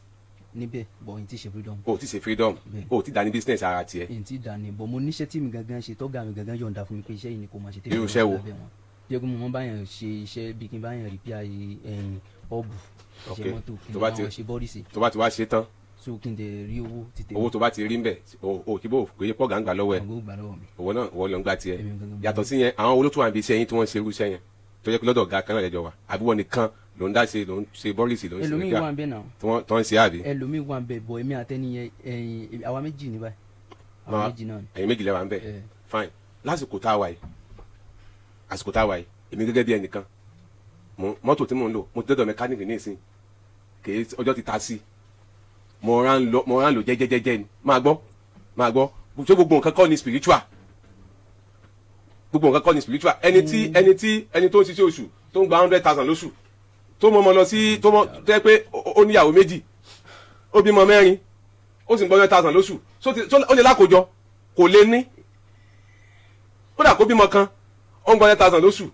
níbẹ̀ bọ̀ n ti ṣe freedom. o ti ṣe freedom o ti dání business ara tiẹ̀. n ti dání bọ̀ mo níṣẹ́ tí mi gangan ṣe tọ́gà mi gangan yọ̀ǹda fún mi pé iṣẹ́ yìí ni kò máa ṣe tẹ́lẹ̀. irú iṣẹ́ wo. jẹ́ kó mo máa bá yàn ṣe iṣẹ́ bí kí n bá yàn repair ẹ̀yìn ọ̀bù ṣe mọ́tò kí n bá wọn ṣe bọ́ọ̀lì tó bá ti wá ṣe tán. so kí n tẹ rí owó títẹ. owó tó bá ti rí ń bẹ̀ o kì í bò pé pọ̀ gàǹgbà lọ́wọ́ ẹ̀ owó náà wọ́n lọ ń gbà tiẹ̀ yàtọ̀ sí yẹn àwọn olótùwà àbí iṣẹ́ yín tí wọ́n ṣe irú iṣẹ́ yẹn tó yẹ kí lọ́dọ̀ ọ̀gá kan náà lẹ́jọ́ wa àbí wọ́n nìkan ló ń dá ṣe ló ń ṣe bọ́ọ̀lìsì ló ń ṣe ẹlòmíì wà ń bẹ náà tó ń ṣe àbí. ẹlòmíì wà ń bẹ bọ èmi àtẹniyẹ ẹyin àwa méjì ní báyìí àwa méjì náà ni. ẹ̀yin méjì lẹ́wà ń bẹ fine lásìkò tá a wà yìí èmi gẹ́gẹ́ bí ẹnìkan mọ́tò tí mò ń lò mo ti dọ́dọ̀ mẹkáníìkì ní ìsìn kèé ọjọ́ ti ta sí mo rán lò jẹ́jẹ́jẹ́jẹ́ ni máa gbọ́ ṣé gbogbo nǹkan kọ́ ni spiritual ẹni tó ń ṣiṣẹ́ oṣù tó ń gba 100,000 lóṣù tó mọ ọmọ lọ sí tó yẹ pé ó níyàwó méjì ó bímọ mẹ́rin ó sì ń gba 100,000 lóṣù ó lè lákòjọ kò lè ní kódà kó bímọ kan ó ń gba 100,000 lóṣù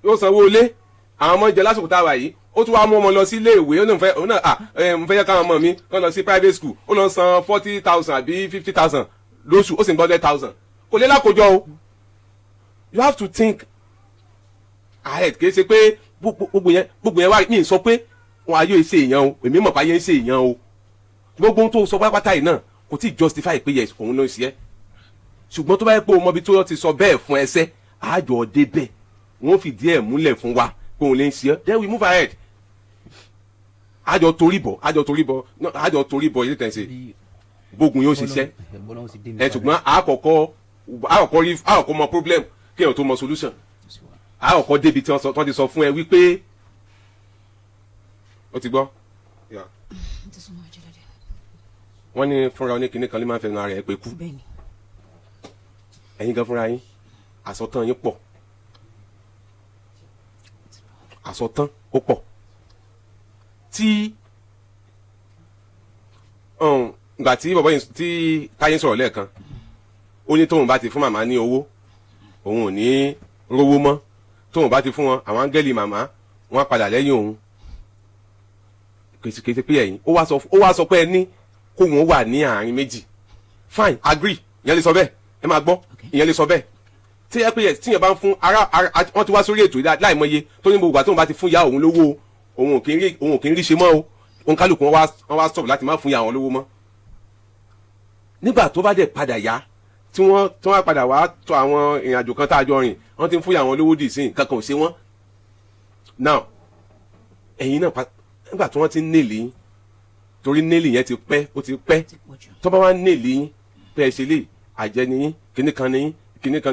yóò sanwó ilé àwọn ọmọ ìjẹ lásìkò tá a wà yìí ó tún wá mú ọmọ lọ sí ilé ìwé ó náà mo fẹ́ yẹ káwọn ọmọ mi kọ́ lọ sí private school ó lọ san 40,000 àbí 50,000 lóṣù ó sì ń gba 100,000 kò lè lákòjọ o you have to think ahead kì í ṣe pé gbogbo yẹn wá ní sọ pé wọn ayé ṣe èèyàn o èmi mọ̀ pé ayé ń ṣe èèyàn o gbogbo ohun tó sọ pátápátá yìí náà kò tí ì justify pé yes òun ló ń ṣe ẹ́ ṣùgbọ́n tó bá yẹ pé o mọ ibi tó ti sọ bẹ́ẹ̀ fún ẹsẹ́ àjọ débẹ̀ wọ́n fìdí ẹ̀ múlẹ̀ fún wa pé òun lè ń ṣe ẹ́ then we move ahead àjọ torí bọ̀ ilé tẹ̀sí bógun yóò ṣiṣẹ́ ẹ̀ ṣùgbọ́n àkọ́kọ́ mọ problem kí èèyàn tó mọ solution àkọ́kọ́ débi tí wọ́n ti sọ fún ẹ wípé ó ti gbọ́ wọ́n ní fúnra oníkìní kan ló máa ń fẹnu ara ẹ̀ pé kú ẹ̀yin gan fúnra yín àsọtán yín pọ̀ àsọtán ó pọ̀ tí ìgbà tí bàbá yìí tí táyé sọ̀rọ̀ lẹ́ẹ̀kan ó ní tóun bá ti fún màmá ní owó òun ò ní rówó mọ́ tóun bá ti fún wọn àwọn áńgẹ́lì màmá wọn á padà lẹ́yìn òun kèsìkèsì pé ẹ̀yìn ó wá sọ pé ẹ ní kó wọn wà ní àárín méjì fine agree ìyẹn lè sọ bẹ́ẹ̀ ẹ máa gbọ́ ìyẹn lè sọ bẹ́ẹ̀ tí ẹ pé ẹ tíyẹn bá ń fún ara wọn ti wá sórí ètò láìmọye tó ní gbogbo àti tóun bá ti fún ya òun lówó òun ò kì í rí ṣe mọ́ o òun kálukú wọn wá stop láti má fún ya àwọn lówó mọ́ nígbà tó bá dẹ̀ padà yá tí wọ́n padà wá tọ̀ àwọn ìrìn àjò kan tá a jọ rìn wọ́n ti ń fún ya àwọn lówó dì sí kankan ò ṣe wọ́n now ẹ̀yin náà nígbà tí wọ́n ti ń nílì yín torí nílì yẹn ti pẹ́ ó ti pẹ́ tó bá wá nílì yín pé ẹ ṣe lè àjẹ́ ni yín kinní kan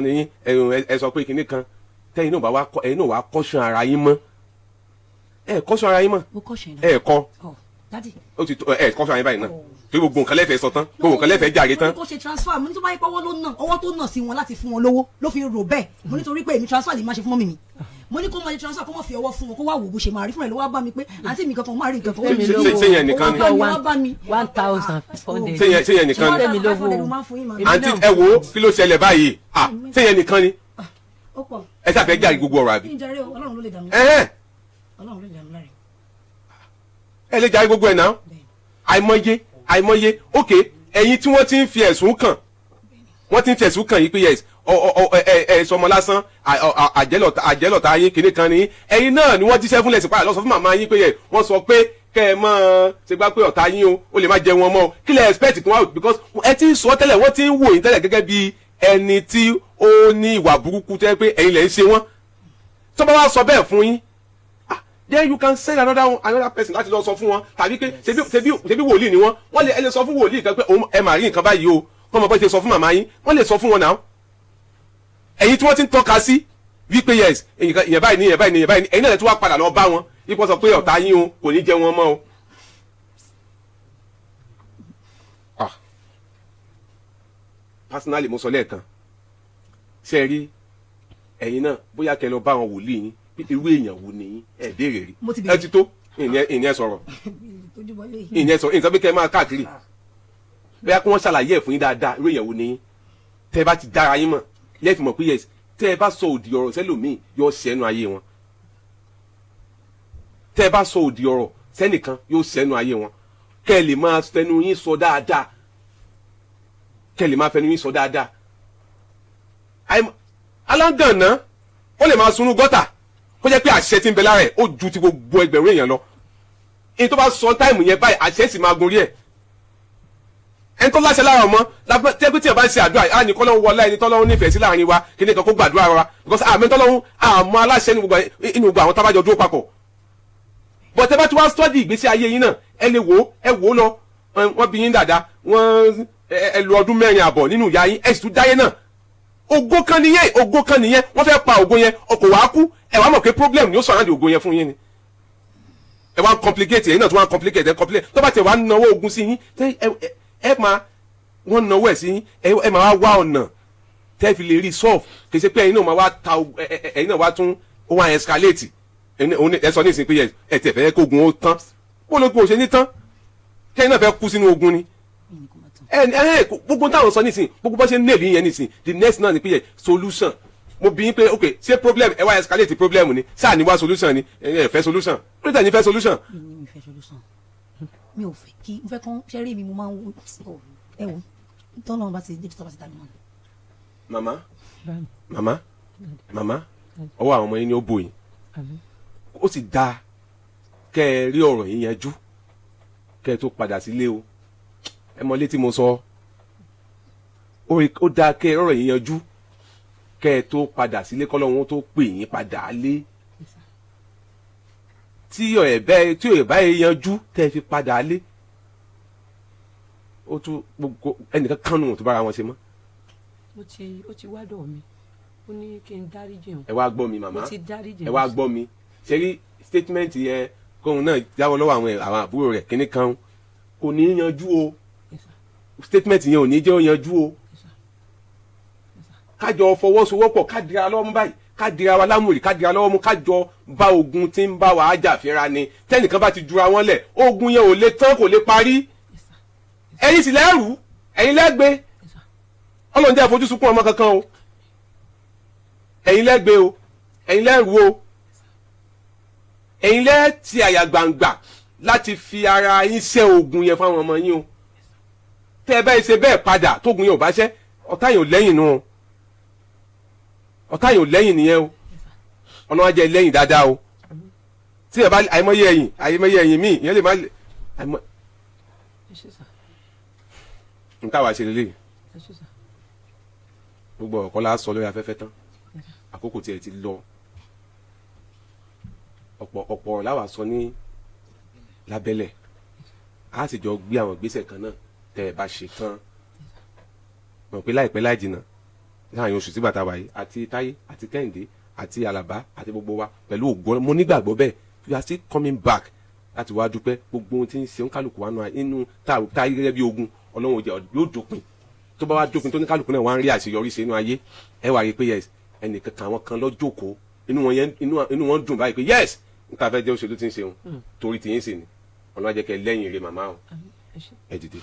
ni yín ẹ sọ pé kinní kan tẹ́yìn náà wá kọ́ṣán ara yín mọ́ ẹ kọ́ṣán ara yín mọ́ ẹ kọ́ ó ti ẹ kọ́ṣán ara yín báyìí náà torí gbogbo nǹkan lẹ́fẹ̀ẹ́ sọ tán gbogbo nǹkan lẹ́fẹ̀ẹ́ jàre tán. mo ní kó ṣe transfer mo ní tó bá yẹ pé ọwọ́ tó nà sí wọn láti fún wọn lówó ló fi rò bẹ́ẹ̀ mo ní torí pé èmi transfer lè má ṣe fún mọ́mì mi mo ní kó máa ṣe transfer kó máa fi ọwọ́ fún wọn kó wá wò bó ṣe máa rí fún ẹ ló wá bá mi pé àǹtí mi kankan máa rí nǹkan kan. ṣé yẹn nìkan ni ṣé yẹn nìkan ni àǹtí ẹ wo kí ló ṣẹlẹ̀ báyìí ṣé yẹn nìkan ni ẹ ṣàfẹ́ jàre gbogbo ọ̀rọ̀ àbí. ẹ lè jàre gbogbo ẹ̀ náà àìmọye ok ẹ̀yin tí wọ́n ti ń fi ẹ̀sùn kàn yìí pé yes sọmọ lásán àjẹlọta ayé kìnìún kan ní ẹ̀yin náà ni wọ́n jíṣẹ́ fúnlẹ̀ sí padà lọ sọ fún màmá yín pé yẹ wọ́n sọ pé kẹ́ ẹ mọ́ ṣe gbá pé ọ̀tá yín o lè má jẹ wọn mọ́ o kí lẹ expect kí wọ́n out because ẹ ti ń sọ tẹ́lẹ̀ wọ́n ti ń wò yín tẹ́lẹ̀ gẹ́gẹ́ bí ẹni tí ó ní ìwà burúkú tẹ́ pé ẹ̀yin lẹ̀ ń ṣe wọ́n tó bá wá sọ bẹ́ẹ̀ fún yín then you can send another person láti lọ sọ fún wọn tàbí pé ṣebí wòlíì ni wọ́n lè sọ fún wòlíì kan pé ẹ máa rí nǹkan báyìí o kọ́ mọ̀ bá ṣe sọ fún màmá yín wọ́n lè sọ fún wọn náà ẹ̀yin tí wọ́n ti ń tọ́ka sí wípé yes ìyẹn báyìí ni ẹ̀yin náà tí wọ́n padà lọ bá wọn ipò sọ pé ọ̀tá yín o kò ní jẹ wọn mọ́ o. personally mo sọ lẹ́ẹ̀kan ṣe rí ẹ̀yin náà bóyá kẹ́ lọ bá wọn wòlíì yín irú èèyàn wo ni ẹ béèrè rí ẹ ti tó ìní ẹ sọ̀rọ̀ ìní ẹ sọ̀rọ̀ ìní sọ pé kẹ́ ẹ máa káàkiri bóyá kí wọ́n ṣàlàyé ẹ̀ fún yín dáadáa irú èèyàn wo ni tẹ́ ẹ bá ti dára yín mọ̀ lẹ́ẹ̀fì mọ̀ pé yes tẹ́ ẹ bá sọ òdì ọ̀rọ̀ sẹ́lòmíì yóò ṣẹ́nu ayé wọn tẹ́ ẹ bá sọ òdì ọ̀rọ̀ sẹ́nìkan yóò ṣẹ́nu ayé wọn kẹ́ ẹ lè máa fẹnu yín sọ dáadáa alágànná ó lè máa sunú gọ́tà kó jẹ́ pé àṣẹ tí ń bẹ lára ẹ̀ ó ju ti gbogbo ẹgbẹ̀rún èèyàn lọ ẹni tó bá sọ táìmù yẹn báyìí àṣẹ sì máa gun rí ẹ̀ ẹni tó láṣẹ lára ọmọ tẹ́gbẹ́ tí ẹ̀ bá ń ṣe àdúrà á ní kọ́lọ́hún wọlé ẹni tọ́lọ́hún nífẹ̀ẹ́ sí láàrin wa kí ni kan kó gbàdúrà wa because àmì tọ́lọ́hún àmọ́ aláṣẹ inú gbogbo àwọn tábàjọ dúró papọ̀ bọ̀ tẹ́ bá ti wá study ìgbésí ayé yín náà ẹ lè wò ó lọ wọ́n bí yín dáadáa wọ́n ẹ lu ọdún 4 àbọ̀ nínú ìyá yín ẹ sì tún dáyé náà ògo kan nìyẹn wọ́n fẹ́ pa ògo yẹn ọkọ̀ wàá kú ẹ wá mọ̀ pé problem ni ó sọ̀rọ̀ àdì ògo yẹn fún yín ni ẹ wá complicate ẹ̀yin náà tó wá complicate tó bá tẹ̀ wá náwó ogun sí yín ẹ máa wọ́n náwó ẹ̀ sí yín ẹ máa wá ọ̀nà tẹ́ fi lè rí solve kì í ṣe pé ẹ̀yin náà máa wá ta ẹ̀yin náà wá tún ó wá escalate ẹ sọ ní ìsìn pé ẹ tẹ̀ fẹ́ kó ogun ó tán ó ló gbọ́ òṣè ní tán kẹ́yìn náà fẹ́ kú sínú ogun ni gbogbo táwọn sọ nísìn gbogbo bá ṣe ń nèlì yẹn nísìn the next náà ni pé solution mo bí yín pé ok ṣé problem ẹ wá escalate problem ni sáà ní wá solution ni ẹ fẹ́ solution pé tẹ̀ ní fẹ́ solution. mi fẹ́ solution mi ò fẹ́ kí n fẹ́ kán ṣe rí mi mo máa ń wo ẹ wo tọ́lọ́ bá ti dé tó bá ti dá mi mọ́. màmá ọwọ́ àwọn ọmọ yín ni ó bò yín ó sì dáa kẹ́ ẹ rí ọ̀rọ̀ yìí yanjú kẹ́ ẹ tó padà sílé o ẹ mọ létí mo sọ ó dáa kẹ́ ẹ rọ̀rọ̀ yìí yanjú kẹ́ ẹ tó padà sílé kọ́lọ́hún tó pè yín padà lé tí ò bá yẹ yanjú tẹ́ ẹ fi padà lé ó tún gbogbo ẹnìkan kánú tó bára wọn ṣe mọ́. ó ti wá dọ̀ mi ó ní kí n dáríjì òun. ẹ wá gbọ́ mi màmá mo ti dáríjì ẹ wá gbọ́ mi ṣe rí statement yẹn kóun náà jáwọ́ lọ́wọ́ àwọn àbúrò rẹ̀ kíní kan kò ní í yanjú o statement yẹn ò ní jẹ́ ó yanjú o kájọ fọwọ́sowọ́pọ̀ ká dira lọ́wọ́ mú báyìí ká dira wa lámùrì ká dira lọ́wọ́ mú kájọ bá ogun tí ń bá wa ájà fínra ni tẹ́nìkan bá ti dura wọn lẹ̀ ogun yẹn ò lè tán kò lè parí ẹ̀yin sì lẹ́rù ẹ̀yin lẹ́gbẹ́ ọlọ́run jẹ́ àfojúsùn ọmọ kankan o ẹ̀yin lẹ́gbẹ́ o ẹ̀yin lẹ́rù o ẹ̀yin lẹ́ ti àyà gbangba láti fi ara yín ṣẹ́ ogun yẹn fáwọn ọmọ yín o tẹ́ ẹ bá ṣe bẹ́ẹ̀ padà tógun yẹn ò bá ṣẹ́ ọ̀tá yẹn ò lẹ́yìn nù o ọ̀tá yẹn ò lẹ́yìn nìyẹn o ọlọ́run á jẹ́ lẹ́yìn dáadáa o tí ẹ bá àìmọye ẹ̀yìn míì ìyẹn lè má àìmọ. n táwa ṣe lélẹ̀ gbogbo ọ̀kọ́ la sọ lórí afẹ́fẹ́ tán àkókò tí ẹ ti lọ ọ̀pọ̀ láwa sọ ní lábẹ́lẹ̀ a sì jọ gbé àwọn ìgbésẹ̀ kan náà tẹ́ ẹ bá ṣe tán mọ̀ pé láìpẹ́ láì jìnnà láàrin oṣù tí bàtà wáyé àti Táyé àti Kẹ́hìndé àti Àlàbá àti gbogbo wa pẹ̀lú ògbó mo nígbàgbọ́ bẹ́ẹ̀ we are still coming back láti wá dúpẹ́ gbogbo ohun tí ń ṣe ń kálukú wa náà inú Táyé gẹ́gẹ́ bí ogun Ọlọ́run yóò dópin tó bá wá dópin tó ní kálukú náà wá ń rí àṣeyọrí ṣe inú ayé ẹ wá rí i pé yes ẹnìkan kan àwọn kan lọ jókòó inú wọn dùn báyìí pé yes níta fẹ́ jẹ́ òṣèlú tí ń ṣeun torí tìyín sì ni Ọlọ́run á jẹ́ kẹ́ lẹ́yìn ire màmá o ẹ dìde.